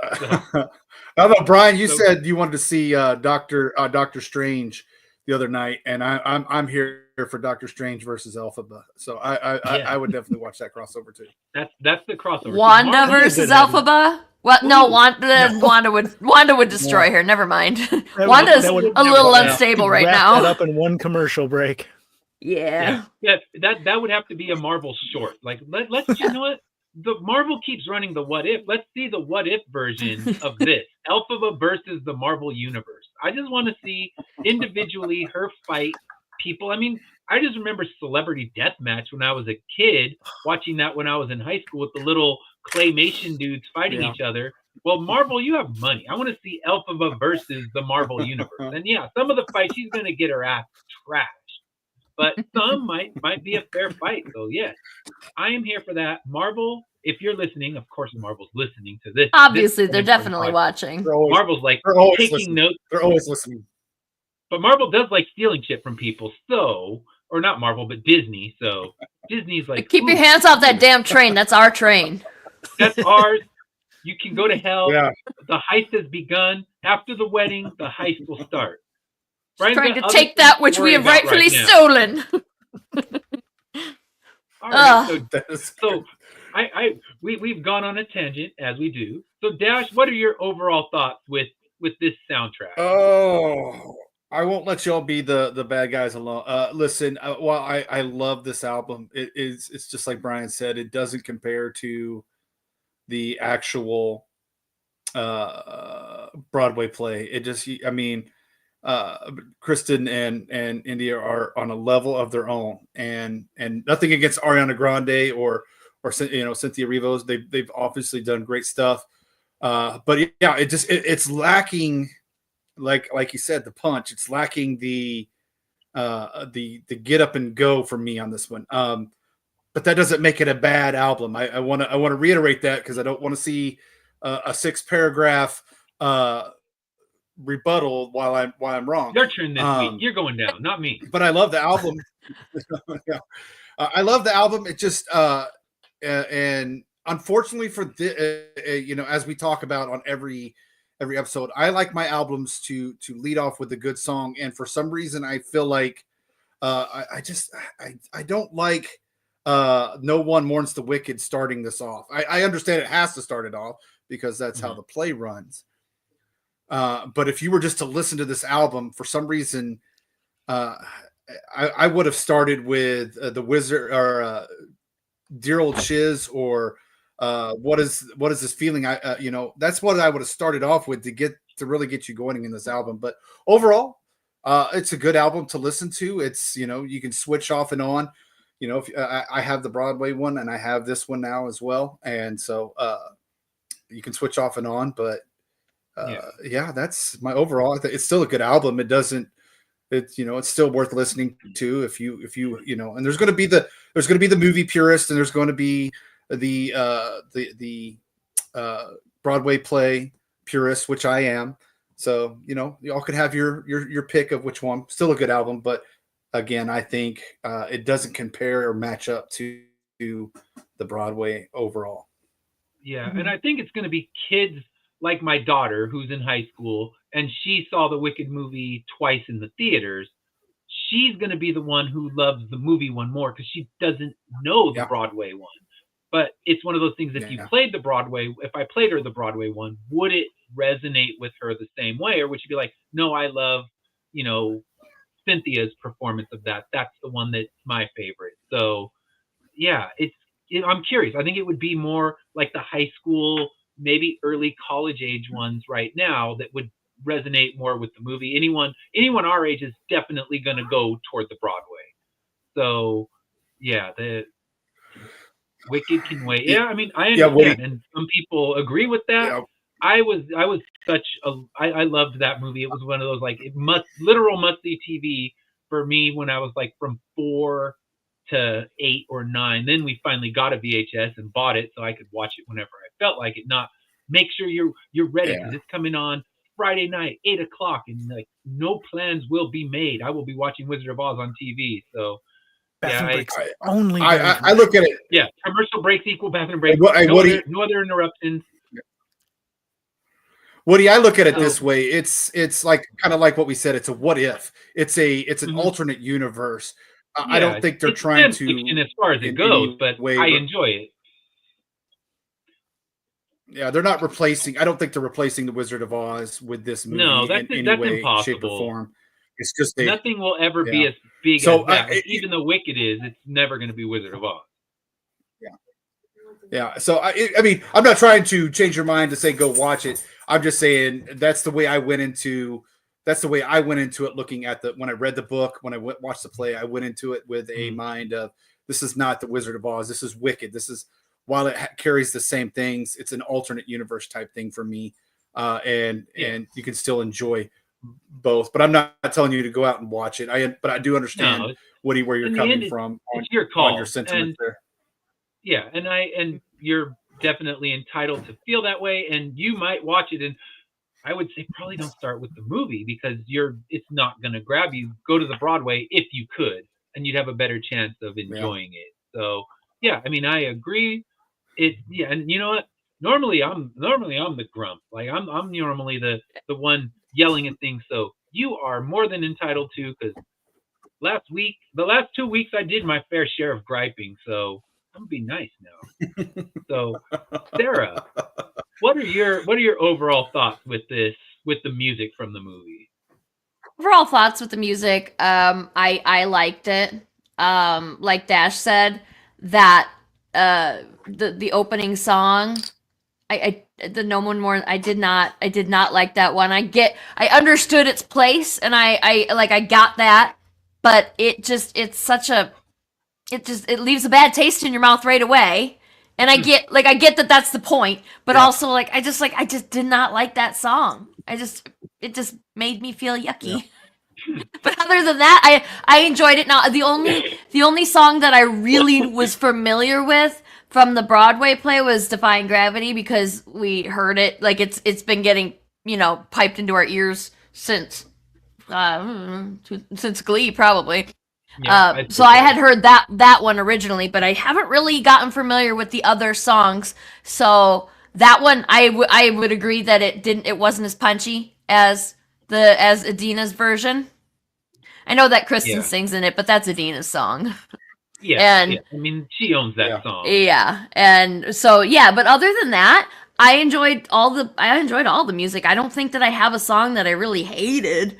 don't know, Brian. You said you wanted to see Doctor Strange the other night, and I'm here for Doctor Strange versus Elphaba. So I would definitely watch that crossover too. That's the crossover. Wanda versus Elphaba. Well, no, Wanda would destroy her. Never mind. Wanda's a little unstable right now. That up in one commercial break. Yeah. That would have to be a Marvel short. Like let's you know what? The Marvel keeps running the what if. Let's see the what if version of this. Elphaba versus the Marvel universe. I just want to see individually her fight people. I mean, I just remember Celebrity Deathmatch when I was a kid, watching that when I was in high school with the little claymation dudes fighting each other. Well, Marvel, you have money. I want to see Elphaba versus the Marvel universe. And some of the fights she's going to get her ass trashed. But some might be a fair fight. So yes, I am here for that. Marvel, if you're listening, of course Marvel's listening to this. Obviously, they're definitely watching. Marvel's like taking notes. They're always listening. But Marvel does like stealing shit from people. So, or not Marvel, but Disney. So Disney's like, keep your hands off that damn train. That's our train. That's ours. You can go to hell. Yeah. The heist has begun. After the wedding, the heist will start. Brian's trying to take that which we have rightfully stolen. All right, so we've gone on a tangent as we do. So Dash, what are your overall thoughts with this soundtrack? Oh, I won't let y'all be the bad guys alone. Listen, while I love this album, it's just like Brian said, it doesn't compare to the actual Broadway play. It just, I mean, Kristen and India are on a level of their own, and nothing against Ariana Grande or Cynthia Rivos. They've obviously done great stuff, but yeah, it's lacking, like you said, the punch. It's lacking the get up and go for me on this one. But that doesn't make it a bad album. I want to reiterate that, because I don't want to see a 6-paragraph rebuttal while I'm wrong. Your turn this week. You're going down, not me. But I love the album. Yeah. I love the album. It just and unfortunately for as we talk about on every episode, I like my albums to lead off with a good song, and for some reason I feel like I don't like No One Mourns the Wicked starting this off. I understand it has to start it off because that's how the play runs. But if you were just to listen to this album, for some reason, I would have started with the Wizard or Dear Old Shiz, or what is this feeling? That's what I would have started off with to really get you going in this album. But overall, it's a good album to listen to. It's, you can switch off and on. If I have the Broadway one and I have this one now as well, and so you can switch off and on. But yeah, that's my overall. It's still a good album. It's still worth listening to if you and there's going to be the movie purist, and there's going to be the Broadway play purist, which I am. So, y'all could have your pick of which one. Still a good album, but again, I think it doesn't compare or match up to the Broadway overall. Yeah, and I think it's going to be kids like my daughter, who's in high school, and she saw the Wicked movie twice in the theaters. She's going to be the one who loves the movie one more because she doesn't know the Broadway one. But it's one of those things, if you played the Broadway, if I played her the Broadway one, would it resonate with her the same way? Or would she be like, no, I love, Cynthia's performance of that. That's the one that's my favorite. So, yeah, I'm curious. I think it would be more like the high school, maybe early college age ones right now that would resonate more with the movie. Anyone our age is definitely going to go toward the Broadway. So, yeah, the Wicked can wait. Yeah, I mean, I understand, and some people agree with that. Yeah. I loved that movie. It was one of those literal must-see TV for me when I was from 4 to 8 or 9. Then we finally got a VHS and bought it so I could watch it whenever I felt like it. Not make sure you're ready because it's coming on Friday night, 8 o'clock, and no plans will be made. I will be watching Wizard of Oz on TV. So. I look at it. Yeah, commercial breaks equal bathroom breaks. No other interruptions. Woody, I look at it this way. It's kind of like what we said. It's a what if. It's an alternate universe. I don't think they're trying to, as far as it goes, but I enjoy it. Yeah, they're not replacing. I don't think they're replacing the Wizard of Oz with this movie. No, that's way, impossible. Shape, or form. It's just nothing will ever be as big as that. Even though Wicked is, it's never going to be Wizard of Oz. Yeah. So I mean, I'm not trying to change your mind to say go watch it. I'm just saying that's the way I went into. That's the way I went into it. Looking at when I read the book, when I watched the play, I went into it with a mind of this is not the Wizard of Oz. This is Wicked. This is, while it carries the same things, it's an alternate universe type thing for me, and you can still enjoy both. But I'm not telling you to go out and watch it. But I do understand, Woody, where you're coming from on your call, on your sentiments there. Yeah, and you're definitely entitled to feel that way, and you might watch it. And I would say probably don't start with the movie because it's not going to grab you. Go to the Broadway if you could, and you'd have a better chance of enjoying it. So yeah, I mean, I agree. And you know what? Normally I'm the grump. I'm normally the one yelling at things. So you are more than entitled to, because the last 2 weeks I did my fair share of griping. So I'm gonna be nice now. So Sarah, what are your overall thoughts with the music from the movie? overall thoughts with the music. I liked it. Like Dash said, that the opening song, the No One More. I did not like that one. I understood its place, and I got that, but it leaves a bad taste in your mouth right away. And I get that that's the point, but also I just did not like that song. It just made me feel yucky. Yeah. But other than that, I enjoyed it. Now the only song that I really was familiar with from the Broadway play was Defying Gravity, because we heard it, like it's been getting, piped into our ears since Glee, probably. Yeah, so I had heard that one originally, but I haven't really gotten familiar with the other songs. So that one, I would agree that it wasn't as punchy as Adina's version. I know that Kristen sings in it, but that's Adina's song. Yeah, and I mean, she owns that song. Yeah, and so but other than that, I enjoyed all the music. I don't think that I have a song that I really hated.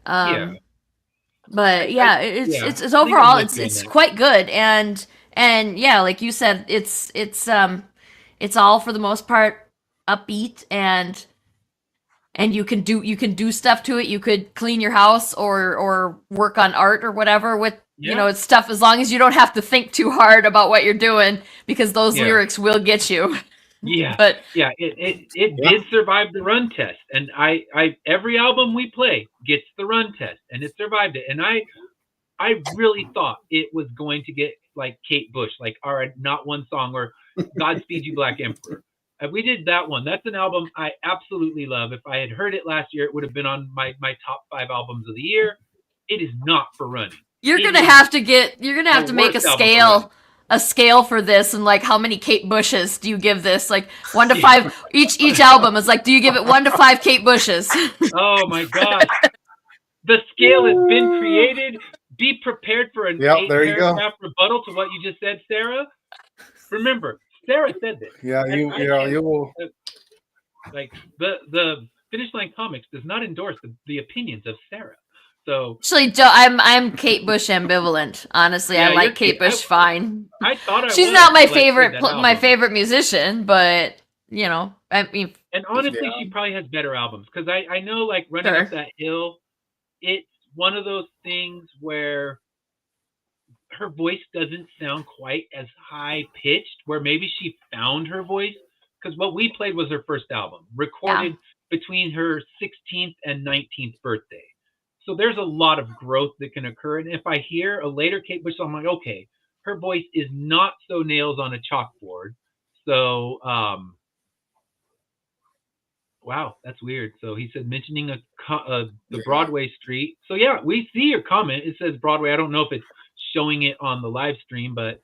But it's overall it's quite good, and like you said, it's all for the most part upbeat, and you can do stuff to it. You could clean your house or work on art or whatever with it's stuff, as long as you don't have to think too hard about what you're doing, because those lyrics will get you. Yeah, but it did survive the run test, and I every album we play gets the run test, and it survived it. And I really thought it was going to get like Kate Bush, like, all right, not one song, or Godspeed You Black Emperor. We did that one. That's an album I absolutely love. If I had heard it last year, it would have been on my top 5 albums of the year. It is not for running. You're gonna have to make a scale for this, and like, how many Kate Bushes do you give this? Like 1 to 5. Each album is like, do you give it 1 to 5 Kate Bushes? Oh my God, the scale has been created. Be prepared for an 8-paragraph rebuttal to what you just said, Sarah. Remember, Sarah said this. Yeah, you will. Like the Finish Line Comics does not endorse the opinions of Sarah. So actually, I'm Kate Bush ambivalent. Honestly, I like Kate Bush fine. I thought she's not my favorite musician, but I mean, and honestly, she probably has better albums, because I know, like, Running Up That Hill, it's one of those things where her voice doesn't sound quite as high pitched, where maybe she found her voice, because what we played was her first album, recorded between her 16th and 19th birthday. So there's a lot of growth that can occur. And if I hear a later Kate Bush song, I'm like, okay, her voice is not so nails on a chalkboard. So, wow, that's weird. So he said, mentioning the Broadway street. So yeah, we see your comment. It says Broadway. I don't know if it's showing it on the live stream, but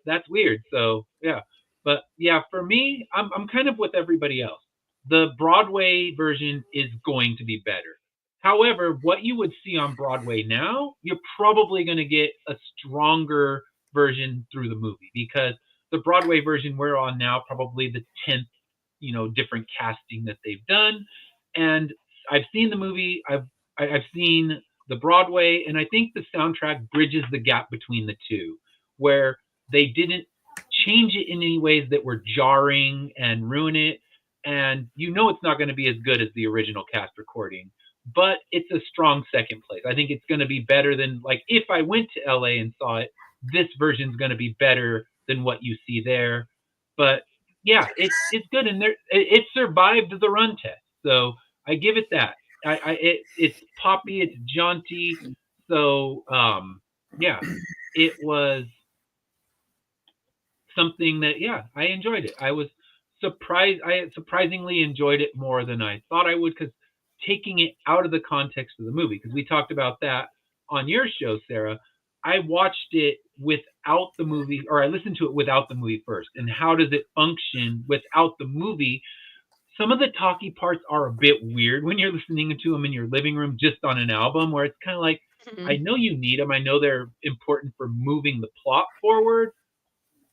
that's weird. So yeah, but yeah, for me, I'm kind of with everybody else. The Broadway version is going to be better. However, what you would see on Broadway now, you're probably going to get a stronger version through the movie, because the Broadway version we're on now, probably the 10th, different casting that they've done. And I've seen the movie, I've seen the Broadway, and I think the soundtrack bridges the gap between the two, where they didn't change it in any ways that were jarring and ruin it. And it's not going to be as good as the original cast recording, but it's a strong second place. I think it's going to be better than, like, if I went to LA and saw it, this version's going to be better than what you see there. But yeah, it's good, and it survived the run test, so I give it that. It's poppy, it's jaunty, so yeah, it was something that I enjoyed it. I was surprised. I surprisingly enjoyed it more than I thought I would, because taking it out of the context of the movie, because we talked about that on your show, Sarah. I watched it without the movie, or I listened to it without the movie first. And how does it function without the movie? Some of the talky parts are a bit weird when you're listening to them in your living room just on an album, where it's kind of like, I know you need them. I know they're important for moving the plot forward,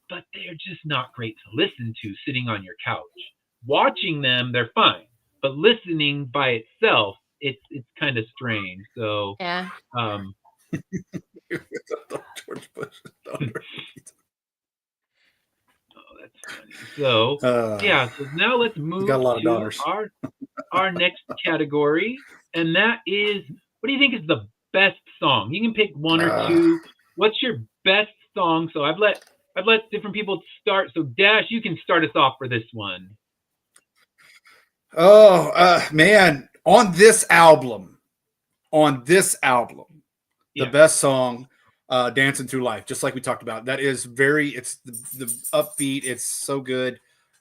but they're just not great to listen to sitting on your couch. Watching them, they're fine. But listening by itself, it's kind of strange. So Yeah. George Bush's daughter. That's funny. So so now let's move got a lot of to daughters. our next category, and that is, what do you think is the best song? You can pick one or two. What's your best song? So I've let different people start. So Dash, you can start us off for this one. Oh man, on this album, the best song, Dancing Through Life, just like we talked about. That is it's the upbeat, it's so good.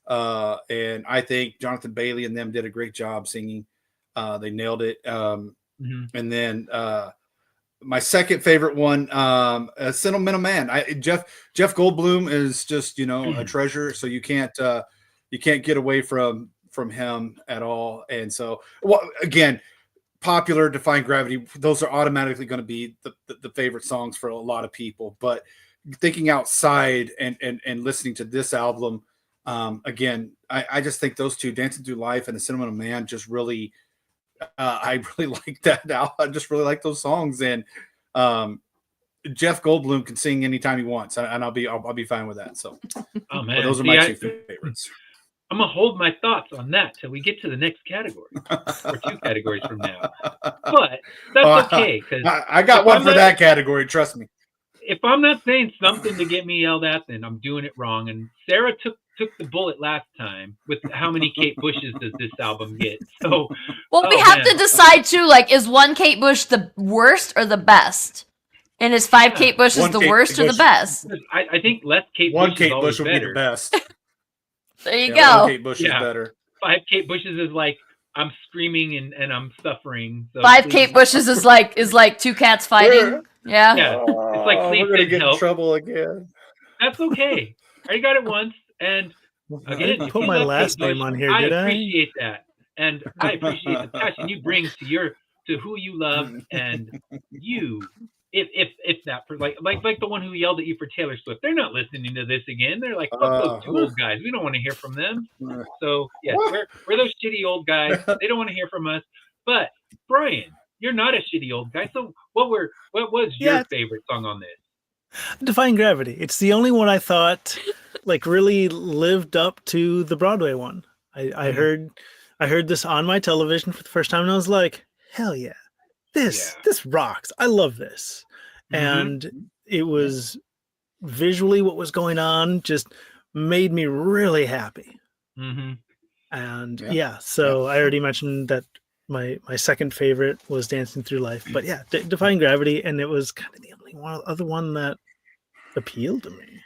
And I think Jonathan Bailey and them did a great job singing. They nailed it. And then my second favorite one, Sentimental Man. Jeff Goldblum is just, a treasure. So you can't get away from him at all. And so, again, Popular, Defying Gravity, those are automatically going to be the favorite songs for a lot of people. But thinking outside and listening to this album, again, I just think those two, Dancing Through Life and The Sentimental Man, just really, I really like that album. I just really like those songs. And Jeff Goldblum can sing anytime he wants, and I'll be fine with that. So, man, those are my two favorites. I'm gonna hold my thoughts on that till we get to the next category, or two categories from now. But that's okay, because I got one for that category. Trust me. If I'm not saying something to get me yelled at, then I'm doing it wrong. And Sarah took the bullet last time with how many Kate Bushes does this album get? So, we have to decide too. Like, is one Kate Bush the worst or the best? And is 5 Kate Bushes the worst or the best? I think less Kate Bush. One Kate Bush would be the best. There you go. One Kate Bush is better. 5 Kate Bushes is like, I'm screaming and I'm suffering. So 5 Kate Bushes is like 2 cats fighting. Yeah. It's like, please we're gonna get help. in trouble again. That's okay. I already got it once, and again, I put my last name on here. Did I? Appreciate that, and I appreciate the passion you bring to who you love, and you. If that, like the one who yelled at you for Taylor Swift, they're not listening to this again. They're like, fuck those 2 old guys. We don't want to hear from them. So yes, we're those shitty old guys. They don't want to hear from us. But Brian, you're not a shitty old guy. So what was your favorite song on this? Defying Gravity. It's the only one I thought like really lived up to the Broadway one. I heard this on my television for the first time, and I was like, hell yeah. This rocks. I love this. And it was visually what was going on just made me really happy. And so I already mentioned that my second favorite was Dancing Through Life, but Defying Gravity, and it was kind of the only other one that appealed to me.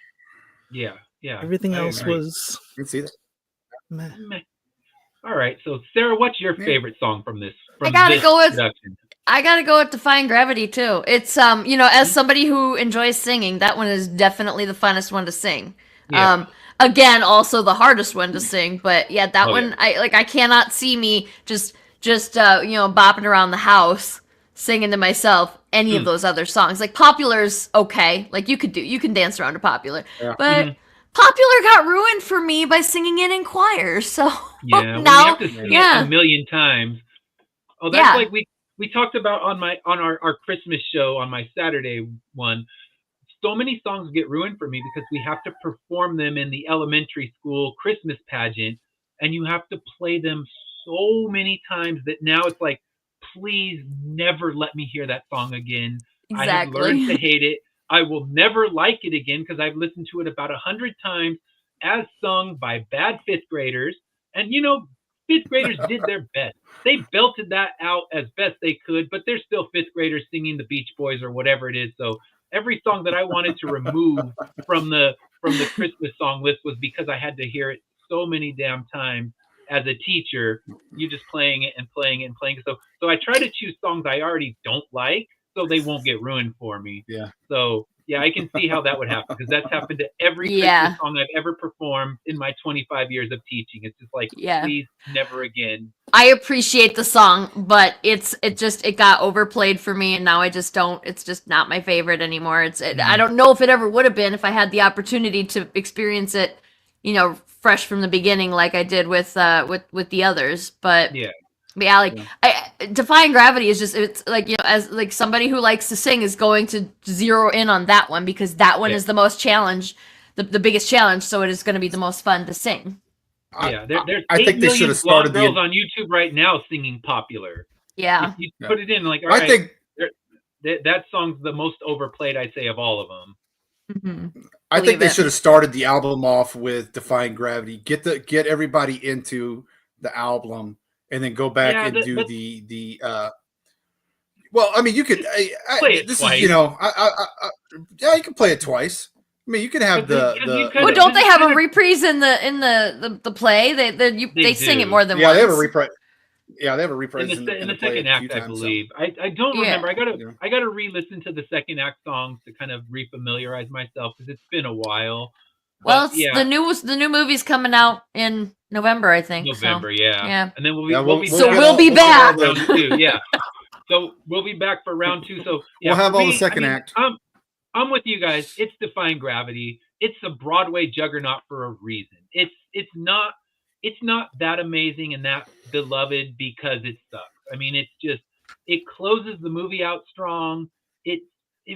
Yeah. Everything else was. You can see that. Meh. All right. So Sarah, what's your favorite song from this? I gotta go with Defying Gravity too. It's as somebody who enjoys singing, that one is definitely the funnest one to sing. Yeah. Again, also the hardest one to sing, but that one I cannot see me just bopping around the house singing to myself any of those other songs. Like Popular's okay. Like you can dance around to Popular. Yeah. But Popular got ruined for me by singing it in choir. So now you have to sing it a million times. Oh, that's like we talked about on our Christmas show on my Saturday one. So many songs get ruined for me because we have to perform them in the elementary school Christmas pageant, and you have to play them so many times that now it's like, please never let me hear that song again. Exactly. I have learned to hate it. I will never like it again because I've listened to it about 100 times as sung by bad 5th graders. And 5th graders did their best. They belted that out as best they could, but they're still 5th graders singing the Beach Boys or whatever it is. So every song that I wanted to remove from the Christmas song list was because I had to hear it so many damn times as a teacher. You just playing it and playing it and playing it. So I try to choose songs I already don't like so they won't get ruined for me. Yeah. So I can see how that would happen because that's happened to every Christmas song I've ever performed in my 25 years of teaching. It's just like, please never again. I appreciate the song, but it got overplayed for me, and now I just don't. It's just not my favorite anymore. I don't know if it ever would have been if I had the opportunity to experience it, fresh from the beginning, like I did with the others. But Defying Gravity is just, it's like, as like somebody who likes to sing is going to zero in on that one because that one is the most challenge, the biggest challenge, so it is going to be the most fun to sing. Yeah, there's I think they should have started girls on YouTube right now singing Popular. Yeah. You put it in like, all I right, think that song's the most overplayed, I'd say, of all of them. Mm-hmm. I think they should have started the album off with Defying Gravity. Get everybody into the album, and then go back and do the. Well, I mean, you could. This twice. Is yeah, you can play it twice. I mean, you can have the. Well, don't they have a reprise in the play? They sing it more than once. Yeah, they have a reprise. Yeah, they have a reprise in the second act, I believe. So. I don't remember. I gotta re-listen to the second act songs to kind of refamiliarize myself because it's been a while. Well, the new movie's coming out in November, I think. November, yeah. And then we'll be back. Round 2, yeah. So we'll be back for round 2. So we'll have all the second act. I'm with you guys. It's Defying Gravity. It's a Broadway juggernaut for a reason. It's not that amazing and that beloved because it sucks. I mean, it closes the movie out strong. It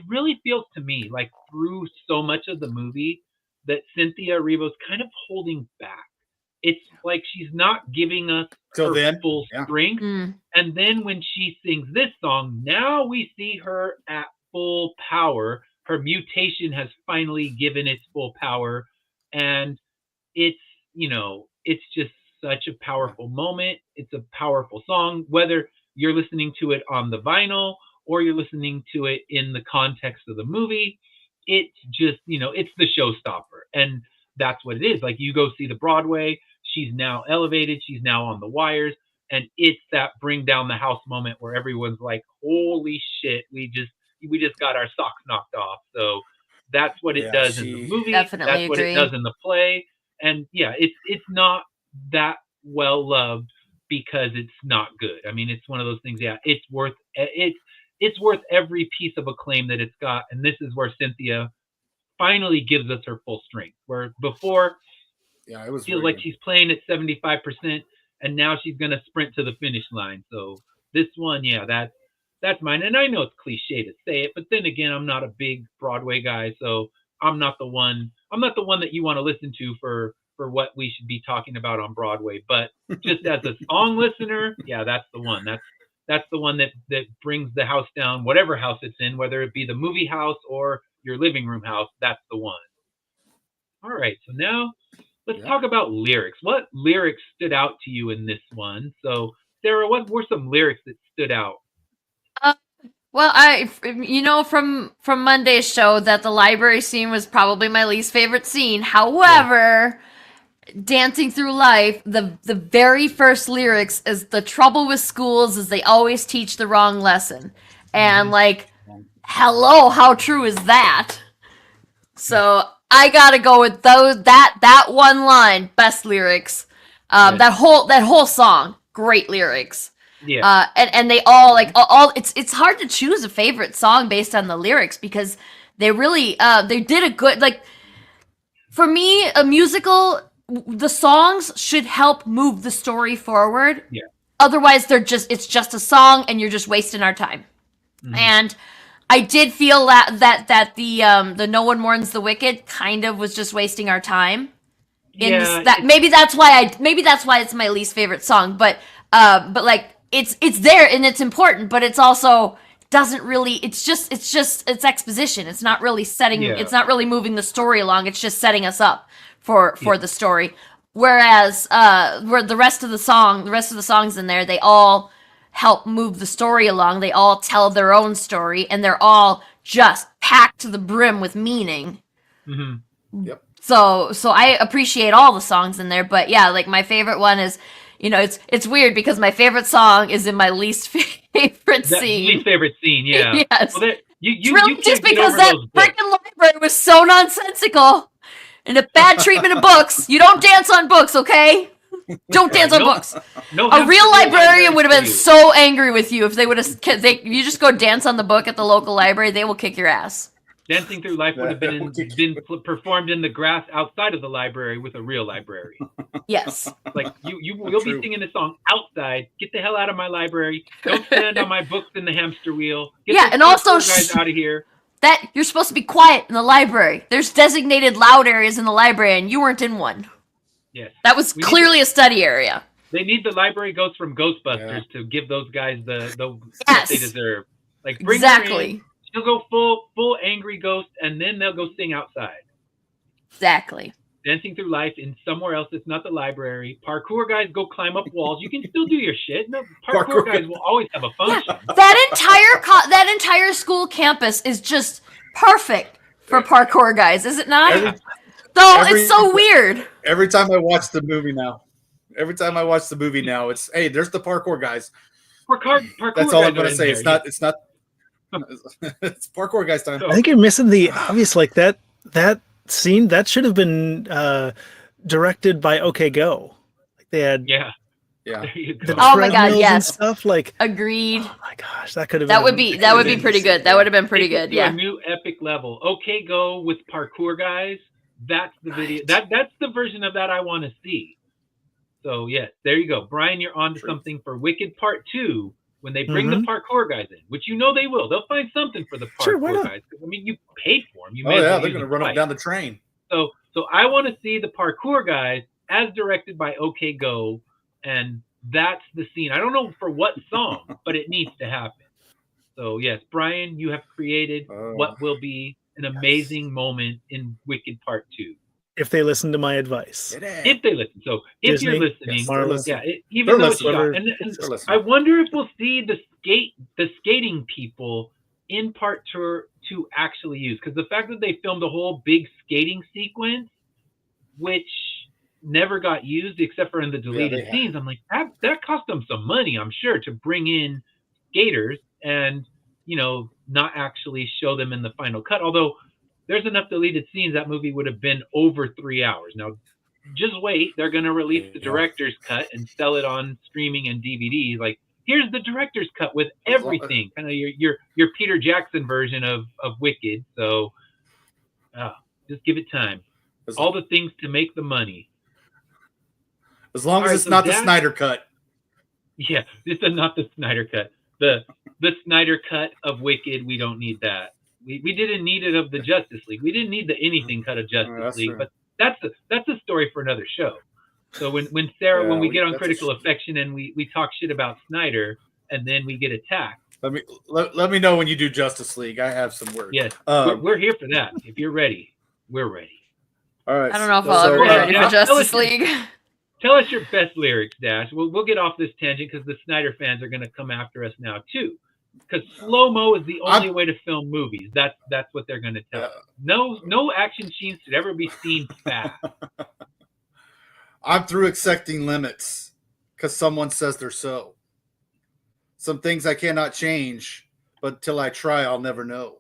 really feels to me like through so much of the movie that Cynthia Erivo's kind of holding back. It's like she's not giving us her full strength. And then when she sings this song, now we see her at full power. Her mutation has finally given its full power. And it's just such a powerful moment. It's a powerful song, whether you're listening to it on the vinyl or you're listening to it in the context of the movie. It's just, it's the showstopper. And that's what it is. Like, you go see the Broadway, she's now elevated, she's now on the wires, and it's that bring down the house moment where everyone's like, holy shit, we just got our socks knocked off. So that's what it does in the movie. Definitely that's what agree. It does in the play. And yeah, it's not that well loved because it's not good. I mean, it's one of those things. Yeah, it's worth every piece of acclaim that it's got. And this is where Cynthia finally gives us her full strength. Where before, it feels like she's playing at 75%, and now she's gonna sprint to the finish line. So this one, that's mine. And I know it's cliche to say it, but then again, I'm not a big Broadway guy, so I'm not the one that you want to listen to for what we should be talking about on Broadway. But just as a song listener, that's the one. That's the one that brings the house down, whatever house it's in, whether it be the movie house or your living room house. That's the one. All right, so now let's talk about lyrics. What lyrics stood out to you in this one? So, Sarah, what were some lyrics that stood out? Well, from Monday's show that the library scene was probably my least favorite scene. However, Dancing Through Life, the very first lyrics is, the trouble with schools is they always teach the wrong lesson. And hello, how true is that? So I gotta go with that one line, best lyrics. That whole song, great lyrics. Yeah. And they all it's hard to choose a favorite song based on the lyrics because they really they did a good, for me, a musical, the songs should help move the story forward. Yeah. Otherwise it's just a song and you're just wasting our time. Mm-hmm. And I did feel that the No One Mourns the Wicked kind of was just wasting our time. Maybe that's why it's my least favorite song, but it's there and it's important, but it's also doesn't really, it's exposition. It's not really it's not really moving the story along. It's just setting us up for the story. Whereas where the rest of the songs in there, they all help move the story along. They all tell their own story, and they're all just packed to the brim with meaning. Mm-hmm. Yep. So I appreciate all the songs in there, but my favorite one is, it's weird because my favorite song is in my least favorite scene. Least favorite scene, yeah. Yes. Well, you just because that freaking library was so nonsensical and a bad treatment of books. You don't dance on books, okay? Don't dance on books. A real librarian would have been so angry with you if they would have. You just go dance on the book at the local library. They will kick your ass. Dancing Through Life would have been performed in the grass outside of the library with a real library. Yes. Like you'll be singing the song outside. Get the hell out of my library. Don't stand on my books in the hamster wheel. Get and also guys out of here. That you're supposed to be quiet in the library. There's designated loud areas in the library, and you weren't in one. Yes. That was clearly a study area. They need the library ghosts from Ghostbusters to give those guys the yes. they deserve. Like bring exactly. She'll go full angry ghost, and then they'll go sing outside. Exactly. Dancing Through Life in somewhere else. It's not the library. Parkour guys go climb up walls. You can still do your shit. No, parkour guys will always have a function. Yeah, that entire school campus is just perfect for parkour guys, is it not? It's so weird. Every time I watch the movie now, it's hey, there's the parkour guys. Parkour That's all I'm gonna say. It's not. It's parkour guys time. I think you're missing the obvious. Like that scene that should have been directed by OK Go. Like they had oh my god, yes, and stuff like agreed. Oh my gosh, that could have that would be pretty good. That would have been pretty good. Yeah, a new epic level. OK Go with parkour guys. That's the video. That's the version of that I want to see. So yes, there you go, Brian. You're on to something for Wicked Part 2 when they bring the parkour guys in, which you know they will. They'll find something for the parkour guys. I mean, you paid for them. They're going to run them down the train. So I want to see the parkour guys as directed by OK Go, and that's the scene. I don't know for what song, but it needs to happen. So yes, Brian, you have created what will be an amazing moment in Wicked Part 2. If they listen to my advice. If they listen. So if Disney, you're listening, even they're though it's listening. shot. And I wonder if we'll see the skating people in Part 2 actually use. Because the fact that they filmed a whole big skating sequence, which never got used except for in the deleted scenes, I'm like, that cost them some money, I'm sure, to bring in skaters and, not actually show them in the final cut. Although there's enough deleted scenes, that movie would have been over 3 hours. Now, just wait. They're going to release the director's cut and sell it on streaming and DVDs. Like, here's the director's cut with everything. Kind of your Peter Jackson version of Wicked. So, just give it time. All the things to make the money. As long as it's not the Snyder cut. Yeah, it's not the Snyder cut. The Snyder cut of Wicked, we don't need that. We didn't need it of the Justice League. We didn't need the anything cut of Justice League, but that's a story for another show. So when Sarah, when we get on Critical Affection and we talk shit about Snyder and then we get attacked. Let me know when you do Justice League. I have some words. Yes, we're here for that. If you're ready, we're ready. All right. I don't know if I'll ever be ready for Justice League. Tell us your best lyrics, Dash. We'll get off this tangent because the Snyder fans are going to come after us now too. Because slow-mo is the only way to film movies. That's what they're going to tell us. No action scenes should ever be seen fast. I'm through accepting limits because someone says they're so. Some things I cannot change, but till I try, I'll never know.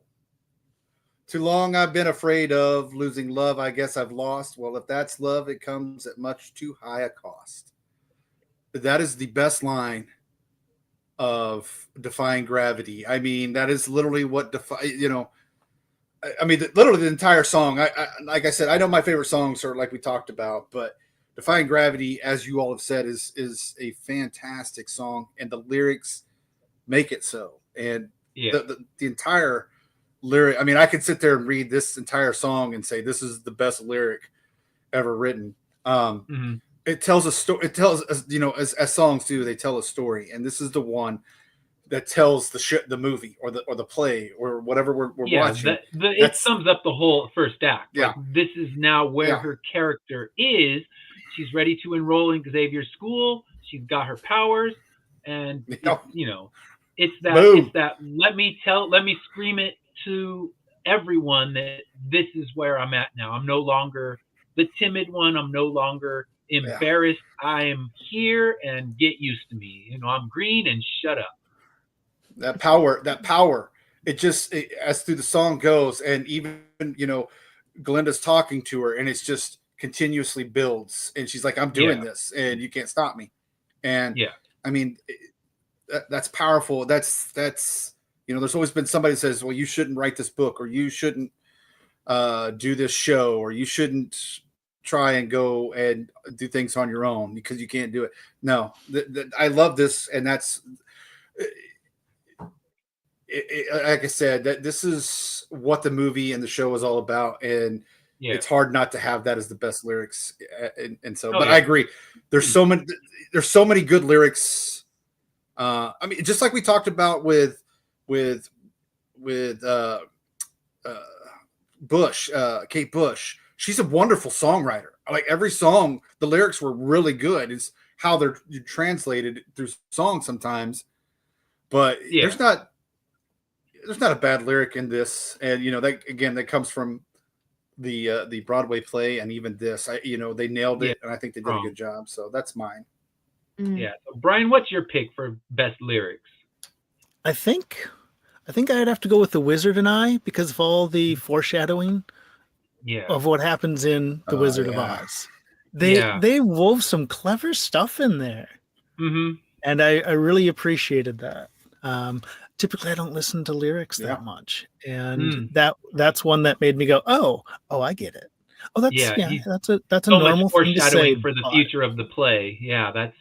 Too long I've been afraid of losing love. I guess I've lost. Well, if that's love, it comes at much too high a cost. But that is the best line of Defying Gravity. I mean, that is literally what literally the entire song. I like I said, I know my favorite songs are like we talked about, but Defying Gravity, as you all have said, is a fantastic song, and the lyrics make it so. And the entire lyric, I mean, I could sit there and read this entire song and say this is the best lyric ever written. It tells a story. It tells us, as songs do, they tell a story, and this is the one that tells the movie or the play or whatever we're watching. It sums up the whole first act. Yeah, like, this is now where her character is. She's ready to enroll in Xavier's school. She's got her powers, and it's that. Let me scream it to everyone that this is where I'm at now. I'm no longer the timid one. I'm no longer embarrassed. I am here, and get used to me. I'm green, and shut up. That power. As through the song goes, and even Glinda's talking to her, and it's just continuously builds, and she's like, I'm doing this, and you can't stop me. And I mean, that's powerful. That's You know, there's always been somebody that says, well, you shouldn't write this book, or you shouldn't do this show, or you shouldn't try and go and do things on your own because you can't do it. No, I love this. And that's, like I said, that this is what the movie and the show is all about. And it's hard not to have that as the best lyrics. And so, I agree. There's so many good lyrics. I mean, just like we talked about with Bush, Kate Bush, she's a wonderful songwriter. Like every song, the lyrics were really good. It's how they're translated through songs sometimes, but there's not a bad lyric in this. And, you know, that again, that comes from the Broadway play. And even this, they nailed it. And I think they did a good job. So that's mine. Yeah. So Brian, what's your pick for best lyrics? I think I'd have to go with The Wizard and I because of all the foreshadowing of what happens in The Wizard of Oz. They wove some clever stuff in there. Mm-hmm. And I really appreciated that. Typically I don't listen to lyrics that much. And that's one that made me go, oh, I get it. Oh, that's a so normal much thing to say for the future of the play. Yeah, that's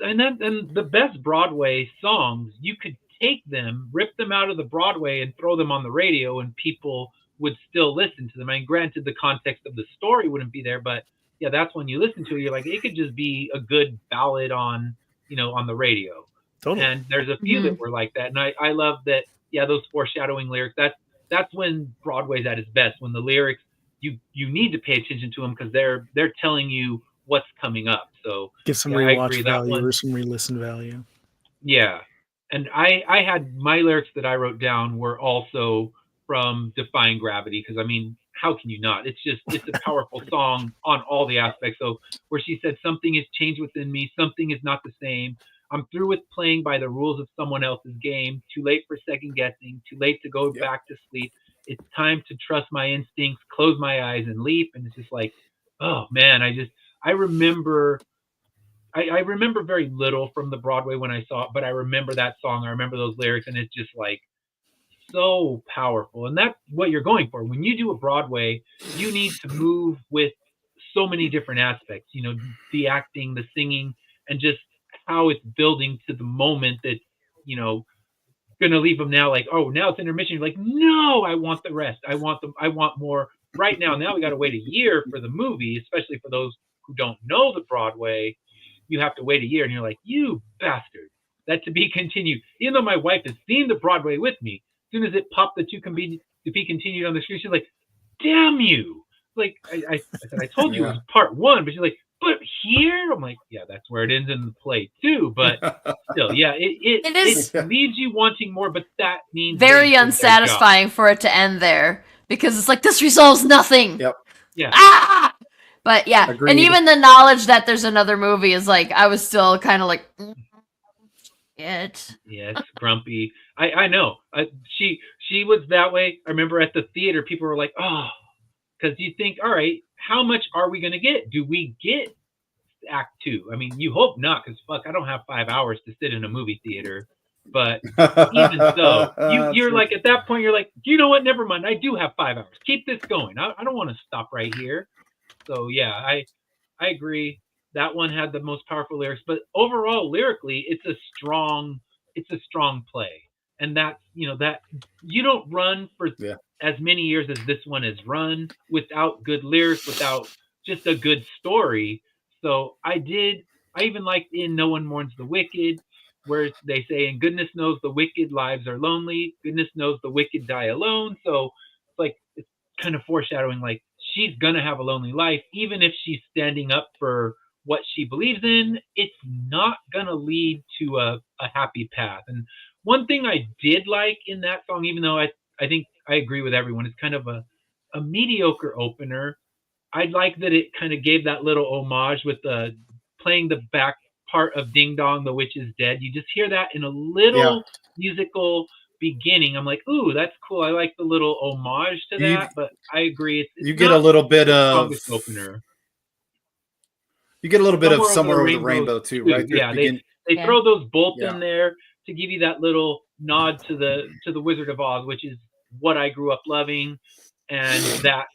and the best Broadway songs, you could take them, rip them out of the Broadway and throw them on the radio and people would still listen to them. I mean, granted the context of the story wouldn't be there, but yeah, that's when you listen to it, you're like, it could just be a good ballad on the radio. Totally. And there's a few that were like that. And I love that. Yeah. Those foreshadowing lyrics, that's when Broadway's at its best, when the lyrics, you need to pay attention to them because they're telling you what's coming up. So give some rewatch value or some re-listen value. Yeah. And I had my lyrics that I wrote down were also from Defying Gravity. Cause I mean, how can you not? It's a powerful song on all the aspects. So where she said, something has changed within me. Something is not the same. I'm through with playing by the rules of someone else's game. Too late for second guessing. Too late to go back to sleep. It's time to trust my instincts, close my eyes and leap. And it's just like, oh man, I remember very little from the Broadway when I saw it, but I remember that song. I remember those lyrics, and it's just like so powerful. And that's what you're going for. When you do a Broadway, you need to move with so many different aspects, the acting, the singing, and just how it's building to the moment that, going to leave them now like, oh, now it's intermission. You're like, no, I want the rest. I want more right now. Now we got to wait a year for the movie, especially for those who don't know the Broadway. You have to wait a year, and you're like, you bastard. That to be continued. Even though my wife has seen the Broadway with me, as soon as it popped the to be continued on the screen, she's like, damn you. Like, I said, I told you it was part one, but she's like, but here? I'm like, yeah, that's where it ends in the play too. But still, yeah, it leaves you wanting more, but that means very unsatisfying for it to end there because it's like, this resolves nothing. Yep. Yeah. Ah! But yeah, agreed. And even the knowledge that there's another movie is like, I was still kind of like, Yes, grumpy. I know. She was that way. I remember at the theater, people were like, oh, because you think, all right, how much are we going to get? Do we get Act 2? I mean, you hope not, because fuck, I don't have 5 hours to sit in a movie theater. But even so, you're like, at that point, you're like, you know what? Never mind. I do have 5 hours. Keep this going. I don't want to stop right here. So yeah, I agree. That one had the most powerful lyrics, but overall, lyrically, it's a strong play. And that, that you don't run for as many years as this one has run without good lyrics, without just a good story. So I even liked in No One Mourns the Wicked, where they say, and goodness knows the wicked lives are lonely. Goodness knows the wicked die alone. So it's kind of foreshadowing, like, she's going to have a lonely life, even if she's standing up for what she believes in. It's not going to lead to a happy path. And one thing I did like in that song, even though I think I agree with everyone, it's kind of a mediocre opener. I like that it kind of gave that little homage with playing the back part of Ding Dong, the Witch is Dead. You just hear that in a little musical beginning. I'm like, ooh, that's cool. I like the little homage to that, but I agree. It's you get a little bit of opener. You get a little bit of Somewhere Over the Rainbow too, right? Yeah, they throw those bolts in there to give you that little nod to the Wizard of Oz, which is what I grew up loving, and that,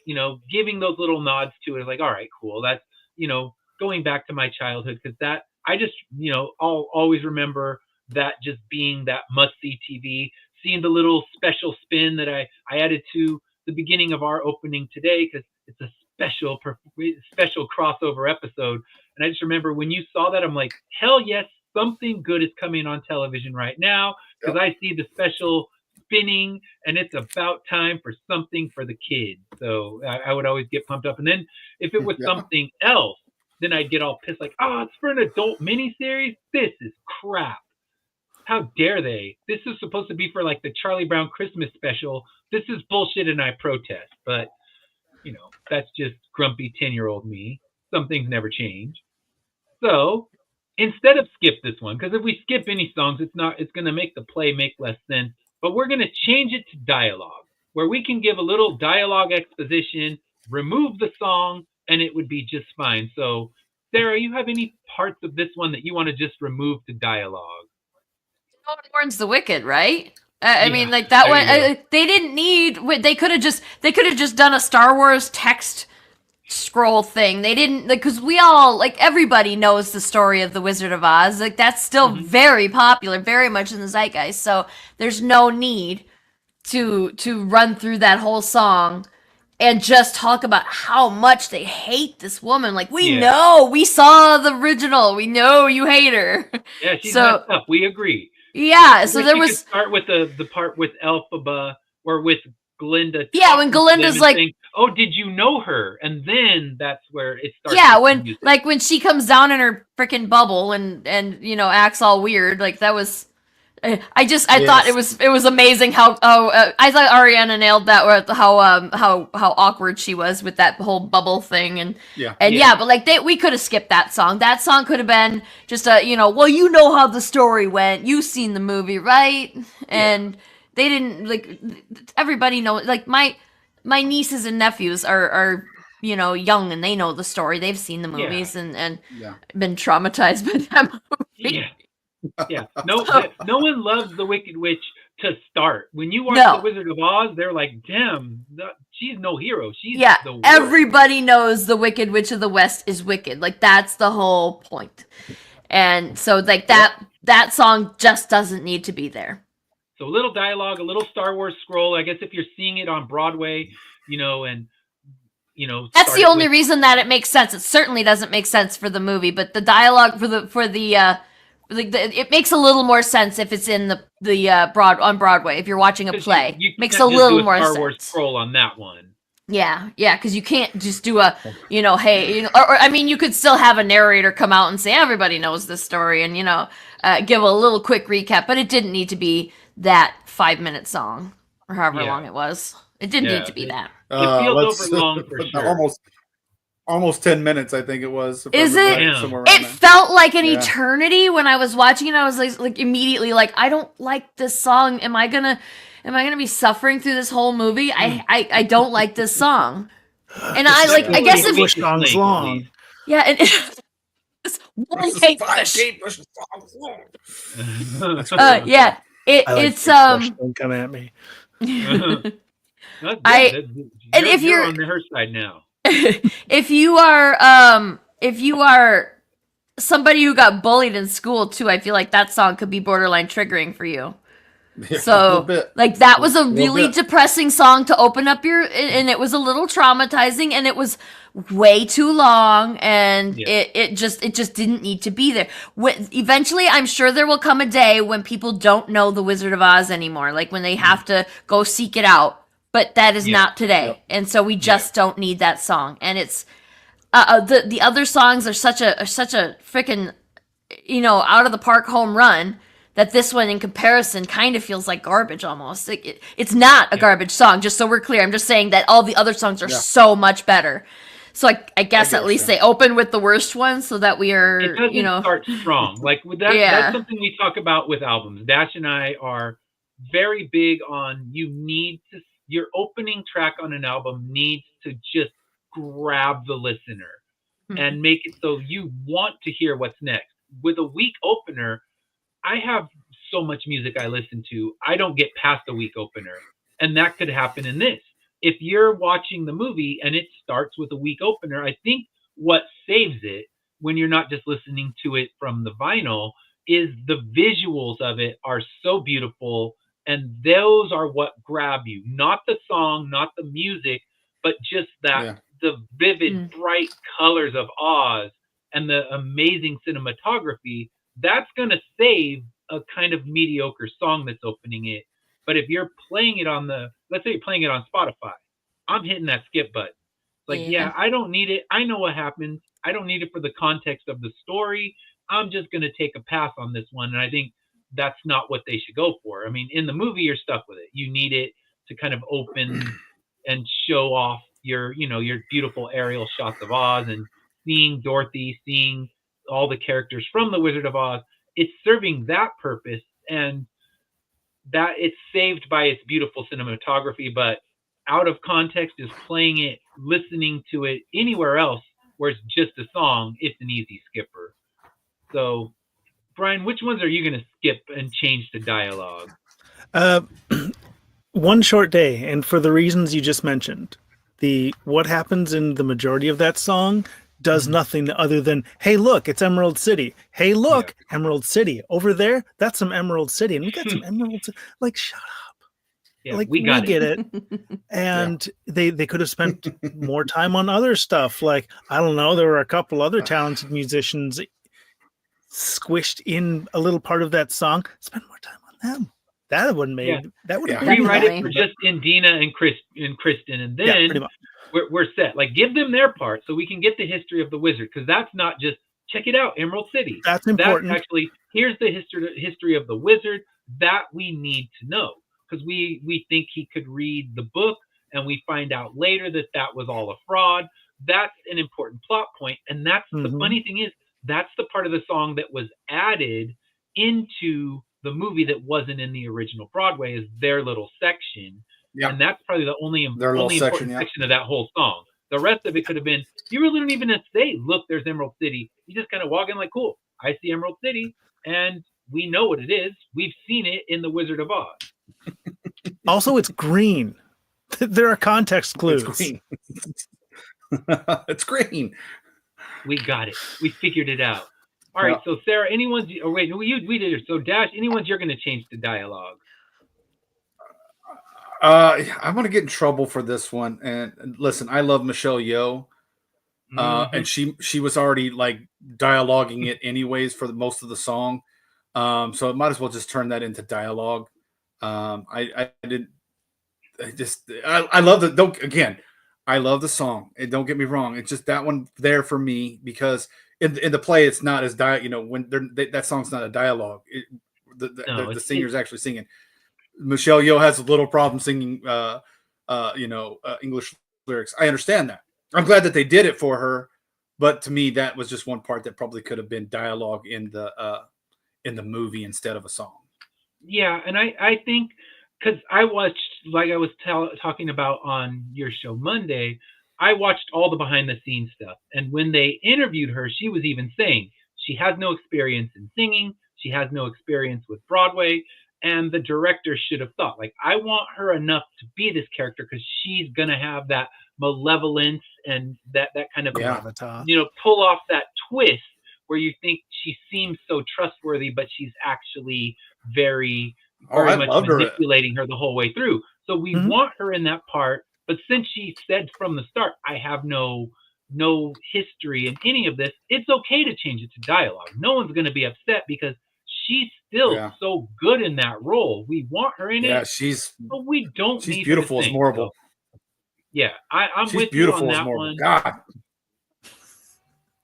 giving those little nods to it is like, all right, cool. That's, going back to my childhood, because that I just, I'll always remember that just being that must-see TV, seeing the little special spin that I added to the beginning of our opening today, because it's a special crossover episode. And I just remember when you saw that, I'm like, hell yes, something good is coming on television right now, because I see the special spinning, and it's about time for something for the kids. So I would always get pumped up. And then if it was something else, then I'd get all pissed, like, oh, it's for an adult miniseries? This is crap. How dare they? This is supposed to be for like the Charlie Brown Christmas special. This is bullshit, and I protest. But, that's just grumpy 10-year-old me. Some things never change. So instead of skip this one, because if we skip any songs, it's going to make the play make less sense. But we're going to change it to dialogue, where we can give a little dialogue exposition, remove the song, and it would be just fine. So, Sarah, you have any parts of this one that you want to just remove to dialogue? No one warns the wicked, right? I mean, like that one. They didn't need. They could have just done a Star Wars text scroll thing. They didn't, because we all, everybody knows the story of the Wizard of Oz. Like, that's still very popular, very much in the zeitgeist. So there's no need to run through that whole song and just talk about how much they hate this woman. Like, we know, we saw the original, we know you hate her. Yeah, she's messed up. We agree. Yeah, so there was start with the part with Elphaba, or with Glinda. Yeah, when Glinda's like, saying, oh, did you know her? And then that's where it starts. Yeah, when she comes down in her freaking bubble and acts all weird, like that was. I thought it was amazing how I thought Ariana nailed that, or how awkward she was with that whole bubble thing, and but we could have skipped that song. That song could have been just well, you know how the story went, you've seen the movie, right? And they didn't, everybody knows, my nieces and nephews are young, and they know the story, they've seen the movies and been traumatized by that movie. Yeah, no one loves the Wicked Witch to start. When you watch the Wizard of Oz, they're like, damn, she's no hero. She's the worst. Everybody knows the Wicked Witch of the West is wicked. Like, that's the whole point. And so, that song just doesn't need to be there. So a little dialogue, a little Star Wars scroll. I guess if you're seeing it on Broadway, and that's the only reason that it makes sense. It certainly doesn't make sense for the movie, but the dialogue for the it makes a little more sense if it's in the on Broadway. If you're watching a play, you makes a little more Star Wars sense. Scroll on that one. Yeah, because you can't just do a hey, or I mean, you could still have a narrator come out and say everybody knows this story, and give a little quick recap, but it didn't need to be that 5-minute song or however long it was. It didn't need to be that. It feels over long for sure. Almost 10 minutes, I think it was. Is it? It felt like an eternity when I was watching it. I was like immediately like, I don't like this song. Am I gonna be suffering through this whole movie? I don't like this song. And I guess if songs long. Yeah, and it's one Kate Bush. It's Don't come at me. And if you're on her side now. if you are somebody who got bullied in school too, I feel like that song could be borderline triggering for you. Yeah, so that was a really depressing song to open up and it was a little traumatizing, and it was way too long, and it just didn't need to be there. Eventually, I'm sure there will come a day when people don't know the Wizard of Oz anymore, like when they have to go seek it out. But that is not today, and so we just don't need that song. And it's the other songs are such a freaking out of the park home run that this one in comparison kind of feels like garbage almost. It's not a garbage song, just so we're clear. I'm just saying that all the other songs are so much better. So I guess at least they open with the worst one, so that we are it doesn't start strong. Like with that, that's something we talk about with albums. Dash and I are very big on your opening track on an album needs to just grab the listener and make it so you want to hear what's next. With a weak opener, I have so much music I listen to, I don't get past a week opener. And that could happen in this. If you're watching the movie and it starts with a week opener, I think what saves it when you're not just listening to it from the vinyl is the visuals of it are so beautiful. And those are what grab you, not the song, not the music, but just that the vivid, bright colors of Oz and the amazing cinematography. That's going to save a kind of mediocre song that's opening it. But if you're playing it on let's say you're playing it on Spotify, I'm hitting that skip button. Like, I don't need it. I know what happens. I don't need it for the context of the story. I'm just going to take a pass on this one. And I think that's not what they should go for. I mean, in the movie, you're stuck with it. You need it to kind of open and show off your beautiful aerial shots of Oz and seeing Dorothy, seeing all the characters from the Wizard of Oz. It's serving that purpose, and that it's saved by its beautiful cinematography, but out of context is playing it, listening to it anywhere else where it's just a song, it's an easy skipper. So, Brian, which ones are you going to skip and change to dialogue? One Short Day, and for the reasons you just mentioned. What happens in the majority of that song does nothing other than, hey, look, it's Emerald City. Hey, look, Emerald City. Over there, that's some Emerald City. And we got some Emerald City. Like, shut up. Yeah, like, we get it. And they could have spent more time on other stuff. Like, I don't know, there were a couple other talented musicians squished in a little part of that song. Spend more time on them. That would have made that would have rewrite it for just Indina and Kristen, and then we're set. Like, give them their part so we can get the history of the wizard, because that's not just check it out, Emerald City. That's important. That's actually, here's the history of the wizard that we need to know, because we think he could read the book, and we find out later that was all a fraud. That's an important plot point, and that's the funny thing is that's the part of the song that was added into the movie that wasn't in the original Broadway, is their little section. Yeah. And that's probably the only important section of that whole song. The rest of it could have been, you really don't even have to say, look, there's Emerald City. You just kind of walk in like, cool, I see Emerald City, and we know what it is. We've seen it in The Wizard of Oz. Also, it's green. There are context clues. It's green. It's green. We got it. We figured it out. All right, so Sarah, we did it. So Dash, any ones you're going to change to dialogue? I'm going to get in trouble for this one. And listen, I love Michelle Yeoh, and she was already like dialoguing it anyways for most of the song, so it might as well just turn that into dialogue. I love the I love the song, and don't get me wrong, it's just that one there for me because in the play it's not as when that song's not a dialogue. The singer's actually singing. Michelle Yeoh has a little problem singing English lyrics. I understand that. I'm glad that they did it for her, but to me that was just one part that probably could have been dialogue in the movie instead of a song. Yeah, and I think because I watched, like I was talking about on your show Monday, I watched all the behind the scenes stuff. And when they interviewed her, she was even saying she has no experience in singing. She has no experience with Broadway. And the director should have thought, like, I want her enough to be this character because she's going to have that malevolence and that kind of, pull off that twist where you think she seems so trustworthy, but she's actually very much manipulating her the whole way through. So we want her in that part. But since she said from the start, I have no history in any of this, it's okay to change it to dialogue. No one's going to be upset because she's still so good in that role. We want her in it. But we don't need her. She's beautiful as Morrible. So, yeah, I'm with you on that one. God.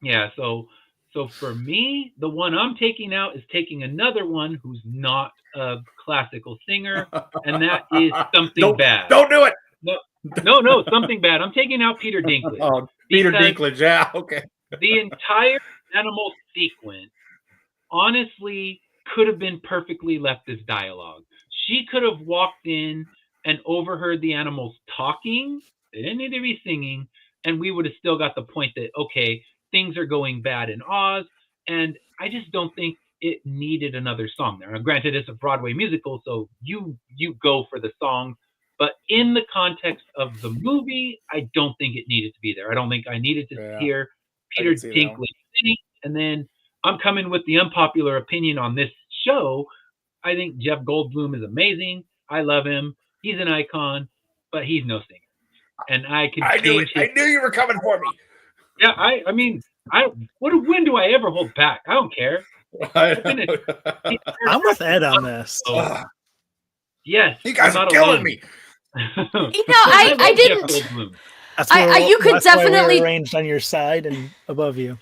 Yeah, so for me, the one I'm taking out is taking another one who's not a classical singer, and that is Something Bad. Don't do it. No, Something Bad. I'm taking out Peter Dinklage. Oh, Peter Dinklage, yeah, okay. The entire animal sequence, honestly, could have been perfectly left as dialogue. She could have walked in and overheard the animals talking. They didn't need to be singing, and we would have still got the point that, okay, things are going bad in Oz. And I just don't think it needed another song there. Now, granted, it's a Broadway musical, so you go for the song. But in the context of the movie, I don't think it needed to be there. I don't think I needed to hear Peter Dinklage sing. And then I'm coming with the unpopular opinion on this show. I think Jeff Goldblum is amazing. I love him. He's an icon, but he's no singer. And I knew it. I knew you were coming for me. Yeah, I mean, when do I ever hold back? I don't care. I'm with Ed on this. Yes, you guys are killing me. I didn't. You could definitely arranged on your side and above you.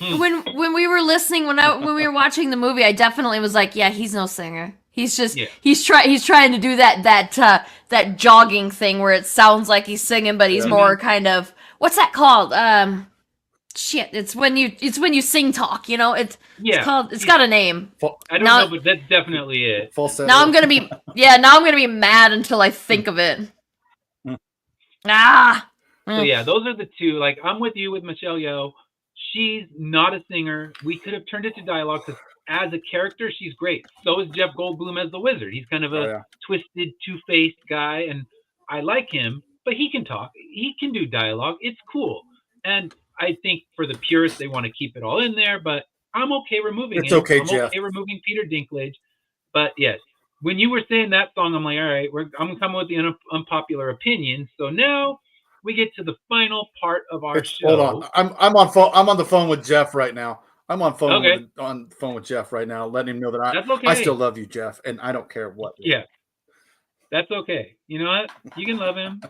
When we were listening, when we were watching the movie, I definitely was like, yeah, he's no singer. He's just he's trying to do that jogging thing where it sounds like he's singing, but he's more kind of, what's that called? It's when you sing talk, you know. It's got a name. I don't know, but that's definitely it. Now I'm gonna be mad until I think of it. So yeah, those are the two. Like, I'm with you with Michelle Yeoh. She's not a singer. We could have turned it to dialogue because as a character, she's great. So is Jeff Goldblum as the wizard. He's kind of a twisted, two-faced guy, and I like him. But he can talk. He can do dialogue. It's cool. And I think for the purists, they want to keep it all in there. But I'm okay removing it. It's okay, I'm Jeff. okay removing Peter Dinklage. But yes, when you were saying that song, I'm like, all right, I'm going to come with the unpopular opinion. So now we get to the final part of our show. Hold on. I'm on the phone with Jeff right now. I'm on the phone with Jeff right now, letting him know that I still love you, Jeff, and I don't care what. Yeah. That's okay. You know what? You can love him.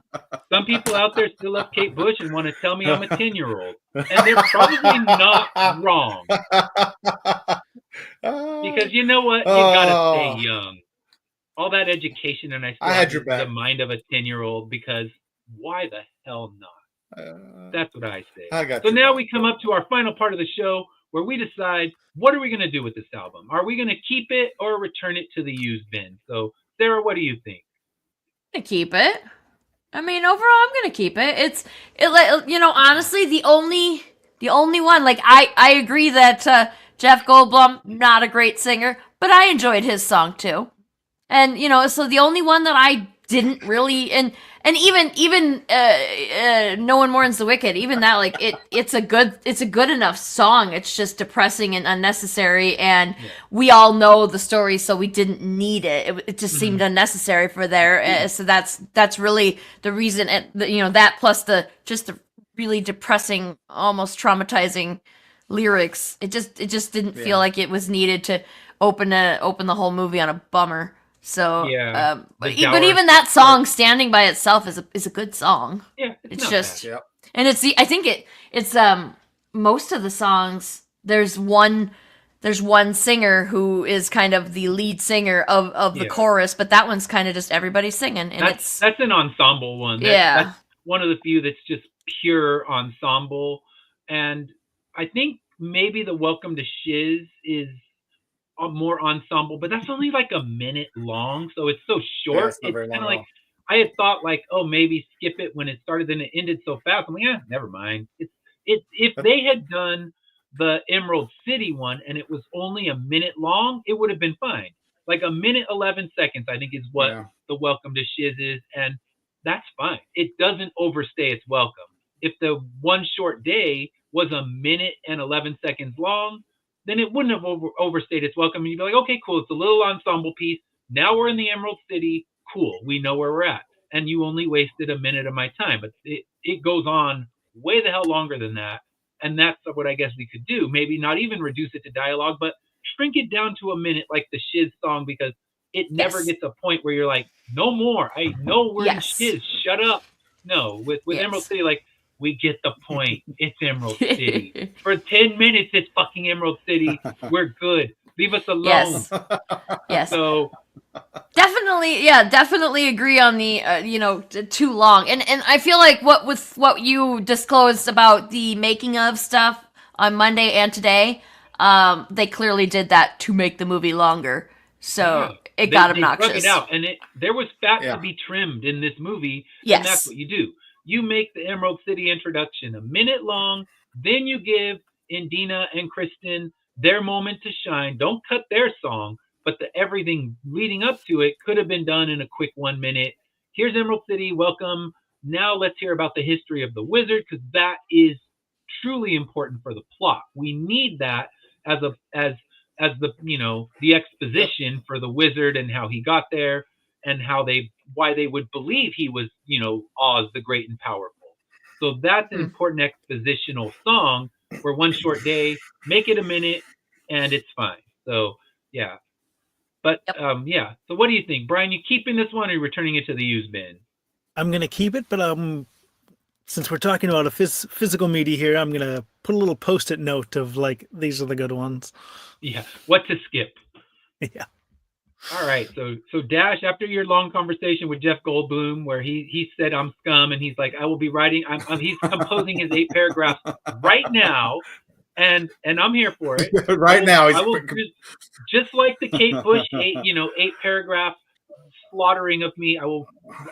Some people out there still love Kate Bush and want to tell me I'm a 10-year-old. And they're probably not wrong. Because you know what? You gotta stay young. All that education, and I had your back. The mind of a 10-year-old, because why the hell not? That's what I say. So now we come up to our final part of the show where we decide, what are we going to do with this album? Are we going to keep it or return it to the used bin? So, Sarah, what do you think? I'm going to keep it. I mean, overall, I'm going to keep it. Honestly, the only one, like, I agree that Jeff Goldblum, not a great singer, but I enjoyed his song too. And, so the only one that I didn't really, and even No One Mourns the Wicked, even that, like, it's a good enough song. It's just depressing and unnecessary, and we all know the story, so we didn't need it. It just seemed unnecessary for there. So that's really the reason. That plus the really depressing, almost traumatizing lyrics. It just didn't feel like it was needed to open the whole movie on a bummer. So, but even that song, standing by itself, is a good song. Yeah, it's just, and I think it's most of the songs. There's one singer who is kind of the lead singer of the chorus, but that one's kind of just everybody singing, and that's an ensemble one. That's one of the few that's just pure ensemble, and I think maybe the Welcome to Shiz is more ensemble, but that's only like a minute long, so it's so short. It's kind of like, I had thought like, oh, maybe skip it when it started and it ended so fast. I'm like, never mind. If they had done the Emerald City one and it was only a minute long, it would have been fine. Like a minute 11 seconds, I think, is what the Welcome to Shiz is, and that's fine. It doesn't overstay its welcome. If the One Short Day was a minute and 11 seconds long, then it wouldn't have overstayed its welcome. And you'd be like, okay, cool. It's a little ensemble piece. Now we're in the Emerald City. Cool. We know where we're at. And you only wasted a minute of my time. But it goes on way the hell longer than that. And that's what I guess we could do. Maybe not even reduce it to dialogue, but shrink it down to a minute like the Shiz song, because it never gets a point where you're like, no more. I know we're in Shiz. Shut up. No, with Emerald City, like, we get the point. It's Emerald City. For 10 minutes, it's fucking Emerald City. We're good. Leave us alone. Yes. So definitely agree on the too long. And I feel like what you disclosed about the making of stuff on Monday and today, they clearly did that to make the movie longer. So it got obnoxious. They drug it out, and there was fat to be trimmed in this movie. Yes. And that's what you do. You make the Emerald City introduction a minute long, then you give Indina and Kristen their moment to shine. Don't cut their song, but everything leading up to it could have been done in a quick 1 minute. Here's Emerald City. Welcome. Now let's hear about the history of the wizard, because that is truly important for the plot. We need that as the the exposition for the wizard and how he got there and why they would believe he was, Oz the Great and Powerful. So that's an important expositional song for one short day. Make it a minute and it's fine. So yeah. But yeah. So what do you think, Brian? You keeping this one or you returning it to the used bin? I'm gonna keep it, but since we're talking about a physical media here, I'm gonna put a little post-it note of like, these are the good ones. Yeah. What to skip? Yeah. All right. So Dash, after your long conversation with Jeff Goldblum, where he said I'm scum, and he's like, I will be writing. He's composing his 8 paragraphs right now. And I'm here for it. I will just like the Kate Bush 8 paragraph slaughtering of me. I will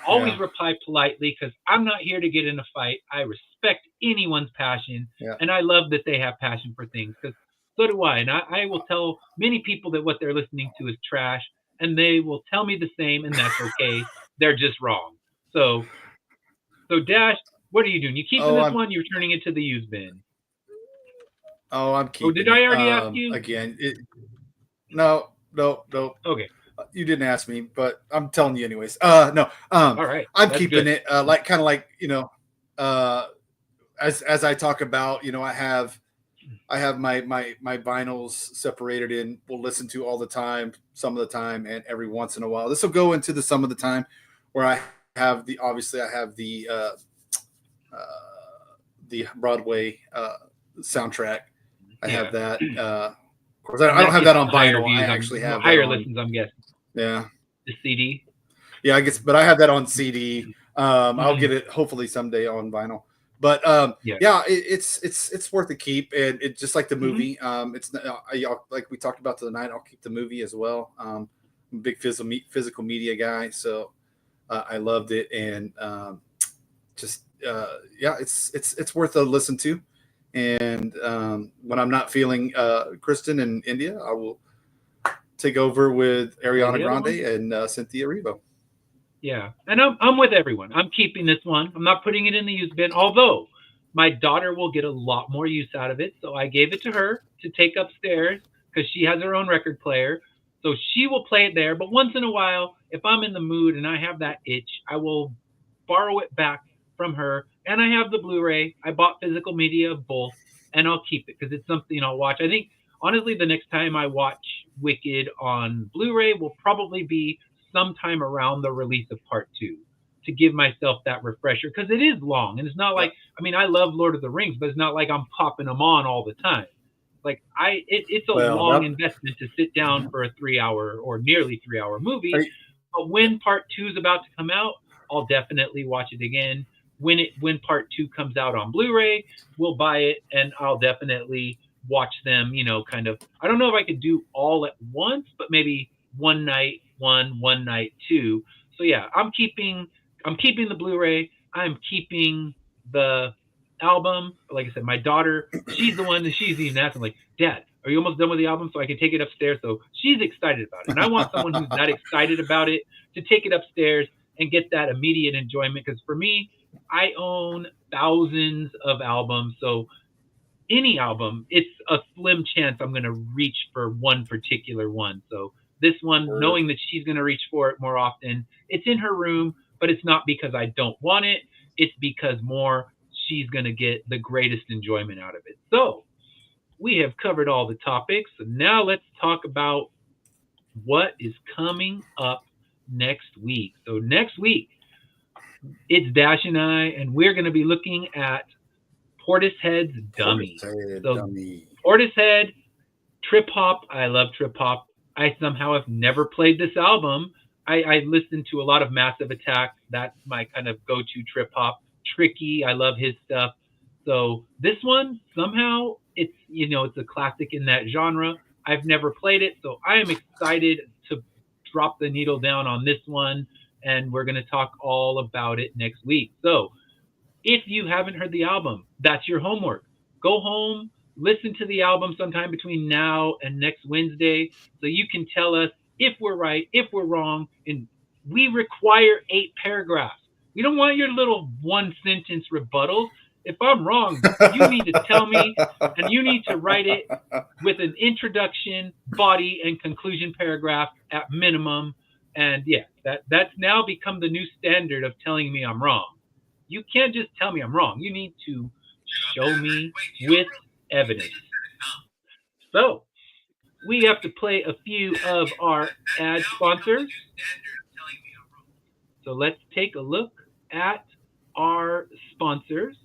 always reply politely, because I'm not here to get in a fight. I respect anyone's passion, and I love that they have passion for things, because so do I. And I will tell many people that what they're listening to is trash, and they will tell me the same, and that's okay. They're just wrong. So Dash, what are you doing? You keeping this one? You're turning it to the used bin. Oh, I'm keeping. Oh, did I already ask you again? No. Okay. You didn't ask me, but I'm telling you anyways. No. All right. I'm keeping it. As I talk about, I have my vinyls separated in. We'll listen to all the time, some of the time, and every once in a while. This will go into the some of the time, where I have the Broadway soundtrack. I have that. Of course, I don't have that on vinyl. I actually have higher listens, I'm guessing. Yeah. The CD. Yeah, I guess, but I have that on CD. I'll get it hopefully someday on vinyl. But it's worth a keep, and it just like the movie. It's like we talked about tonight. I'll keep the movie as well. I'm a big physical media guy, so I loved it, and it's worth a listen to. And when I'm not feeling Kristen and India, I will take over with Ariana Grande and Cynthia Erivo. Yeah, and I'm with everyone. I'm keeping this one. I'm not putting it in the used bin, although my daughter will get a lot more use out of it. So I gave it to her to take upstairs, because she has her own record player. So she will play it there. But once in a while, if I'm in the mood and I have that itch, I will borrow it back from her. And I have the Blu-ray. I bought physical media of both, and I'll keep it because it's something I'll watch. I think, honestly, the next time I watch Wicked on Blu-ray will probably be sometime around the release of part 2, to give myself that refresher, because it is long, and it's not like, I love Lord of the Rings, but it's not like I'm popping them on all the time. Like it's a long investment to sit down for a 3-hour or nearly 3-hour movie. But when part 2 is about to come out, I'll definitely watch it again. When part 2 comes out on Blu-ray, we'll buy it, and I'll definitely watch them, kind of. I don't know if I could do all at once, but maybe one night 1, one night 2. So yeah, I'm keeping the Blu-ray. I'm keeping the album. Like I said, my daughter, she's the one that she's even asking, like, Dad, are you almost done with the album so I can take it upstairs? So she's excited about it. And I want someone who's that excited about it to take it upstairs and get that immediate enjoyment. Because for me, I own thousands of albums. So any album, it's a slim chance I'm going to reach for one particular one. So this one, knowing that she's going to reach for it more often, it's in her room, but it's not because I don't want it. It's because she's going to get the greatest enjoyment out of it. So we have covered all the topics. So now let's talk about what is coming up next week. So next week, it's Dash and I, and we're going to be looking at Portishead's Dummy. Portishead, trip hop. I love trip hop. I somehow have never played this album. I listened to a lot of Massive Attack. That's my kind of go-to trip hop. Tricky, I love his stuff. So this one, somehow, it's a classic in that genre. I've never played it, so I am excited to drop the needle down on this one, and we're going to talk all about it next week. So if you haven't heard the album, that's your homework. Go home, listen to the album sometime between now and next Wednesday, so you can tell us if we're right, if we're wrong, and we require 8 paragraphs. We don't want your little 1-sentence rebuttals. If I'm wrong, you need to tell me, and you need to write it with an introduction, body, and conclusion paragraph at minimum. And yeah, that's now become the new standard of telling me I'm wrong. You can't just tell me I'm wrong. You need to show me with evidence. So we have to play a few of our ad sponsors. So let's take a look at our sponsors,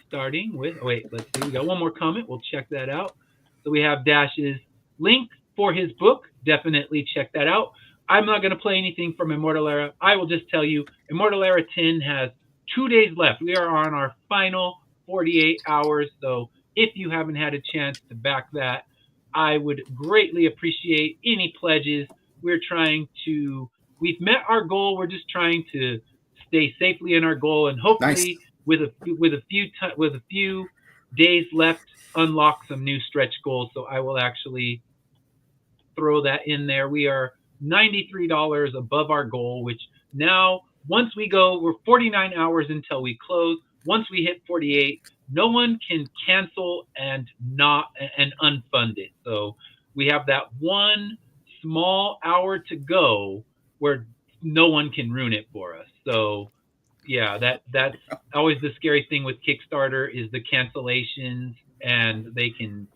starting with, let's see, we got one more comment. We'll check that out. So we have Dash's link for his book. Definitely check that out. I'm not going to play anything from Immortal Era. I will just tell you, Immortal Era 10 has 2 days left. We are on our final 48 hours. So if you haven't had a chance to back that, I would greatly appreciate any pledges. We've met our goal. We're just trying to stay safely in our goal, and hopefully with a few days left, unlock some new stretch goals. So I will actually throw that in there. We are $93 above our goal, which now once we go, we're 49 hours until we close. Once we hit 48, no one can cancel and unfund it. So we have that one small hour to go where no one can ruin it for us. So yeah, that's always the scary thing with Kickstarter is the cancellations, and they can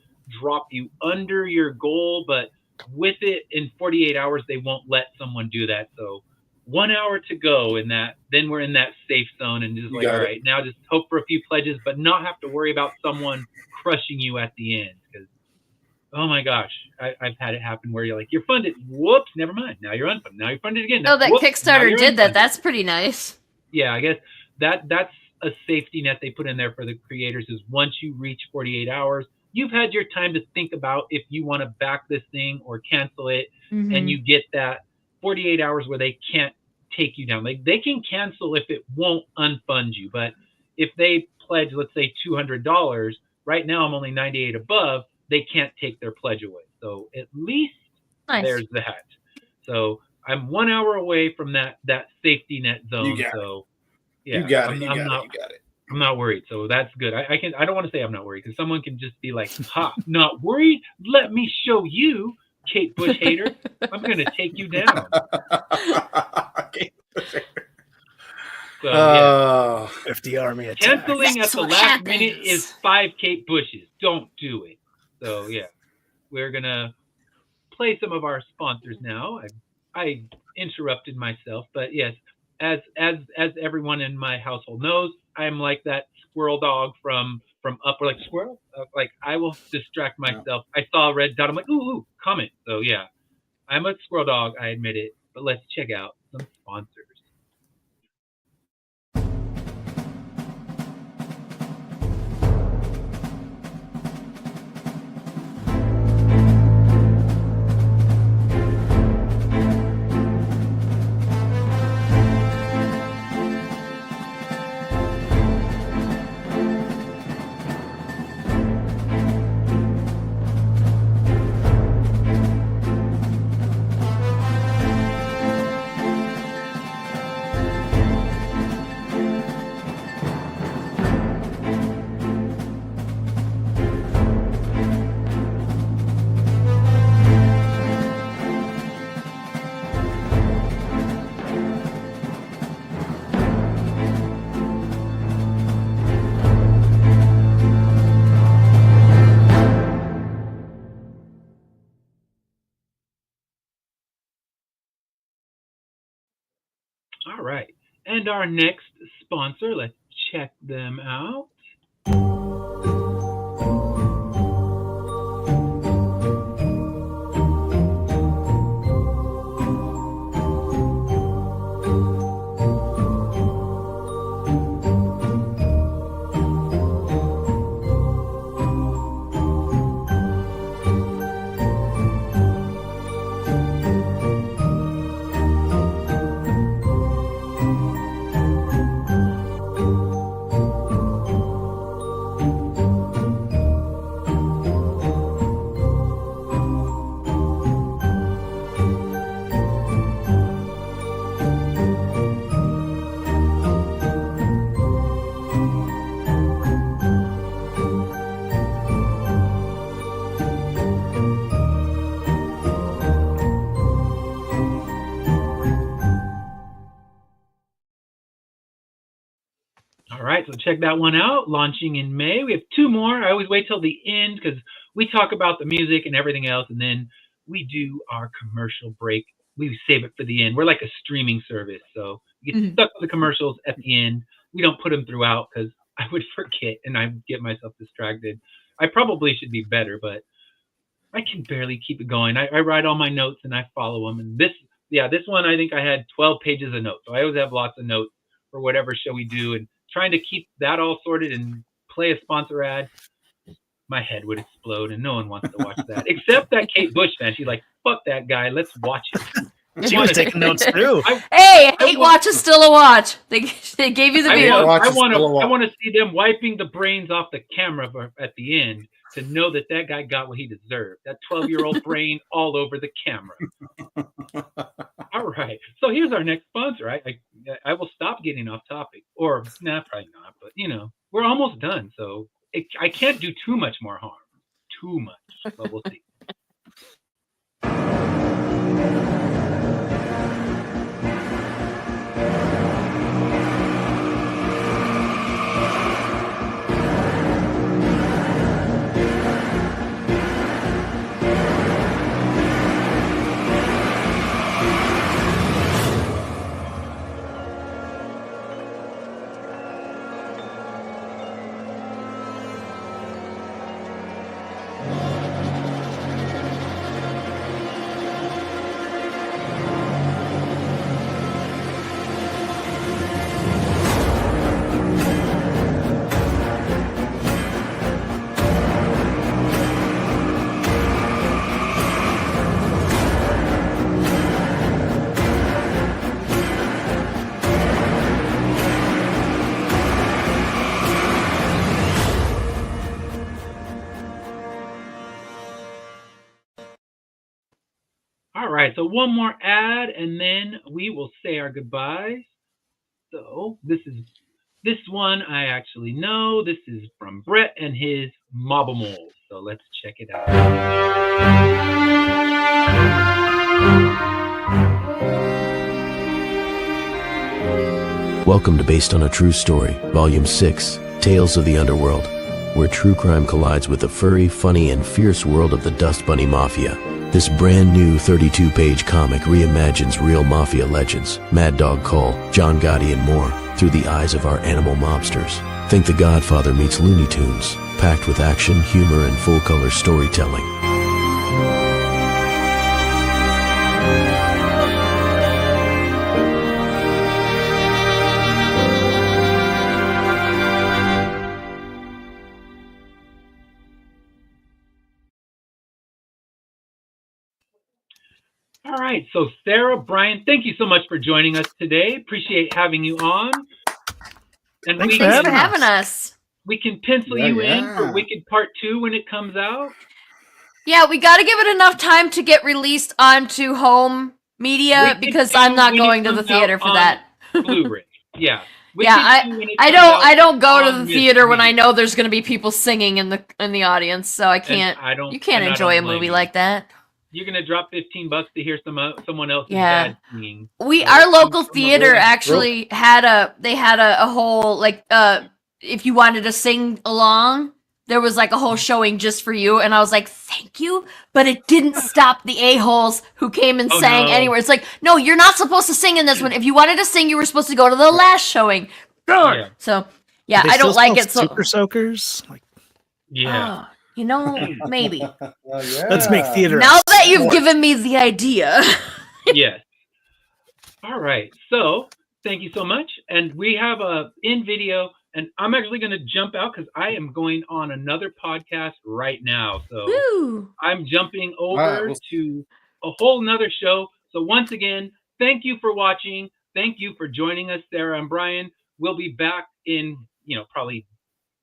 drop you under your goal, but with it in 48 hours, they won't let someone do that. So 1 hour to go in that, then we're in that safe zone, and just like, all right, now just hope for a few pledges, but not have to worry about someone crushing you at the end. Because, oh my gosh, I've had it happen where you're like, you're funded. Whoops, never mind. Now you're unfunded. Now you're funded again. Oh, that whoops, Kickstarter did that. That's pretty nice. Yeah, I guess that's a safety net they put in there for the creators is once you reach 48 hours, you've had your time to think about if you want to back this thing or cancel it, and you get that 48 hours where they can't take you down. Like, they can cancel if it won't unfund you, but if they pledge, let's say $200, right now I'm only 98 above, they can't take their pledge away. So at least there's that. So I'm 1 hour away from that safety net zone. So yeah, you got it. I'm not worried. So that's good. I don't want to say I'm not worried because someone can just be like, ha, not worried. Let me show you, Kate Bush hater. I'm going to take you down. Kate Bush hater. So, yeah. If the army attacks. Canceling at the last minute is 5 Kate Bushes. Don't do it. So yeah, we're going to play some of our sponsors now. I interrupted myself, but yes, as everyone in my household knows, I'm like that squirrel dog from Up. Or like squirrel, like I will distract myself. I saw a red dot. I'm like, ooh, comment. So yeah, I'm a squirrel dog. I admit it. But let's check out some sponsors. All right. And our next sponsor, let's check them out. right, so check that one out. Launching in May. We have 2 more. I always wait till the end because we talk about the music and everything else, and then we do our commercial break. We save it for the end. We're like a streaming service, so you get stuck with the commercials at the end. We don't put them throughout because I would forget and I get myself distracted. I probably should be better, but I can barely keep it going. I write all my notes and I follow them. And this one, I think I had 12 pages of notes. So I always have lots of notes for whatever show we do, and trying to keep that all sorted and play a sponsor ad. My head would explode and no one wants to watch that except that Kate Bush fan. She's like, fuck that guy. Let's watch it. She was taking notes too. Hey, hate watch is still a watch. They gave you the video. I want to see them wiping the brains off the camera at the end to know that guy got what he deserved. That 12-year-old brain all over the camera. All right. So here's our next sponsor. I will stop getting off topic. Or, nah, probably not. But, we're almost done. So I can't do too much more harm. Too much. But we'll see. All right, so one more ad, and then we will say our goodbyes. So this one I actually know. This is from Brett and his Marble Moles. So let's check it out. Welcome to Based on a True Story, Volume 6, Tales of the Underworld, where true crime collides with the furry, funny, and fierce world of the Dust Bunny Mafia. This brand new 32-page comic reimagines real mafia legends, Mad Dog Cole, John Gotti, and more, through the eyes of our animal mobsters. Think The Godfather meets Looney Tunes, packed with action, humor, and full-color storytelling. All right, so Sarah, Brian, thank you so much for joining us today. Appreciate having you on. And Thanks for having us. We can pencil you in for Wicked Part 2 when it comes out. Yeah, we got to give it enough time to get released onto home media because I'm not going to the theater for that. Blu-ray. Yeah. I don't go to the theater when I know there's going to be people singing in the audience, so I can't. You can't enjoy a movie like that. You're gonna drop $15 to hear someone else's bad singing. Our local theater actually had a whole if you wanted to sing along, there was like a whole showing just for you, and I was like, thank you, but it didn't stop the a-holes who came and sang anywhere. It's like, no, you're not supposed to sing in this one. If you wanted to sing, you were supposed to go to the last showing. Yeah. So I don't like it. So Super Soakers, maybe. Let's make theater. Now that you've given me the idea. Yes. All right. So thank you so much. And we have a in video, and I'm actually going to jump out because I am going on another podcast right now. So I'm jumping over to a whole nother show. So once again, thank you for watching. Thank you for joining us, Sarah and Brian. We'll be back in, probably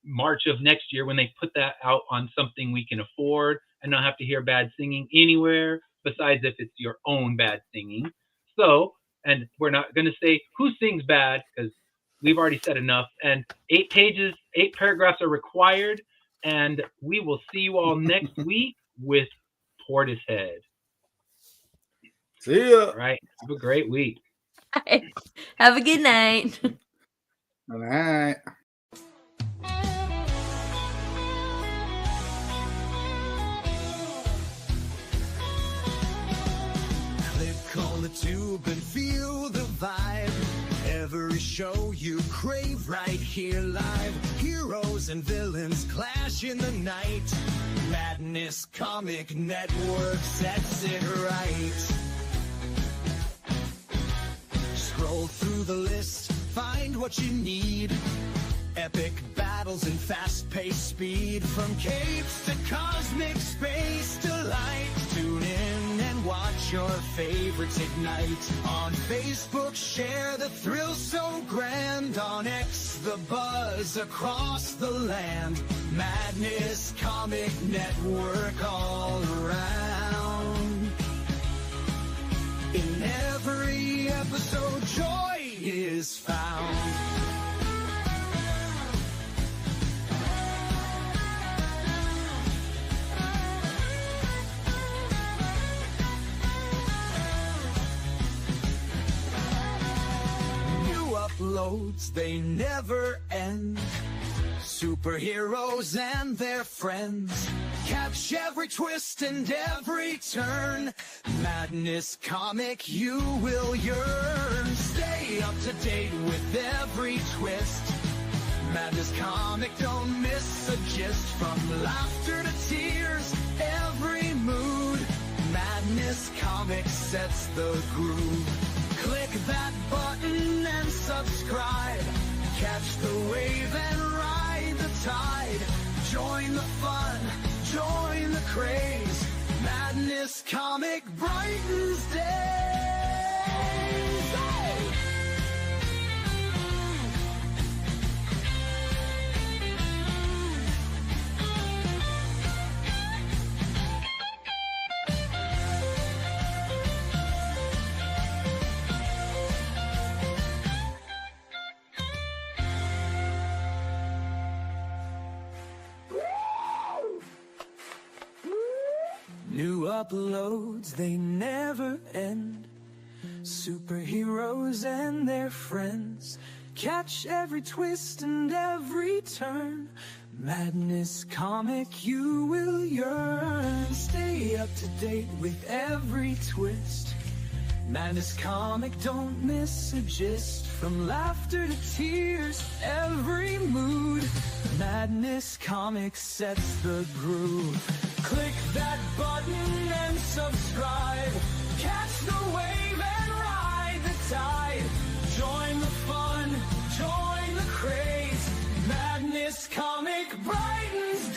March of next year when they put that out on something we can afford and not have to hear bad singing anywhere besides if it's your own bad singing. So, and we're not going to say who sings bad because we've already said enough. And 8 paragraphs are required. And we will see you all next week with Portishead. See ya. All right. Have a great week. Have a good night. All right. Click on the tube and feel the vibe. Every show you crave right here live. Heroes and villains clash in the night. Madness Comic Network sets it right. Scroll through the list, find what you need. Epic battles and fast-paced speed. From capes to cosmic space delight. Tune in and watch your favorites ignite. On Facebook, share the thrill so grand. On X, the buzz across the land. Madness Comic Network all around. In every episode, joy is found. Uploads, they never end. Superheroes and their friends. Catch every twist and every turn. Madness Comic, you will yearn. Stay up to date with every twist. Madness Comic, don't miss a gist. From laughter to tears, every mood. Madness Comic sets the groove. Click that button and subscribe. Catch the wave and ride the tide. Join the fun, join the craze. Madness Comic brightens days. Hey! New uploads, they never end. Superheroes and their friends. Catch every twist and every turn. Madness Comic, you will yearn. Stay up to date with every twist. Madness Comic, don't miss a gist. From laughter to tears, every mood. Madness Comic sets the groove. Click that button and subscribe. Catch the wave and ride the tide. Join the fun, join the craze. Madness Comic brightens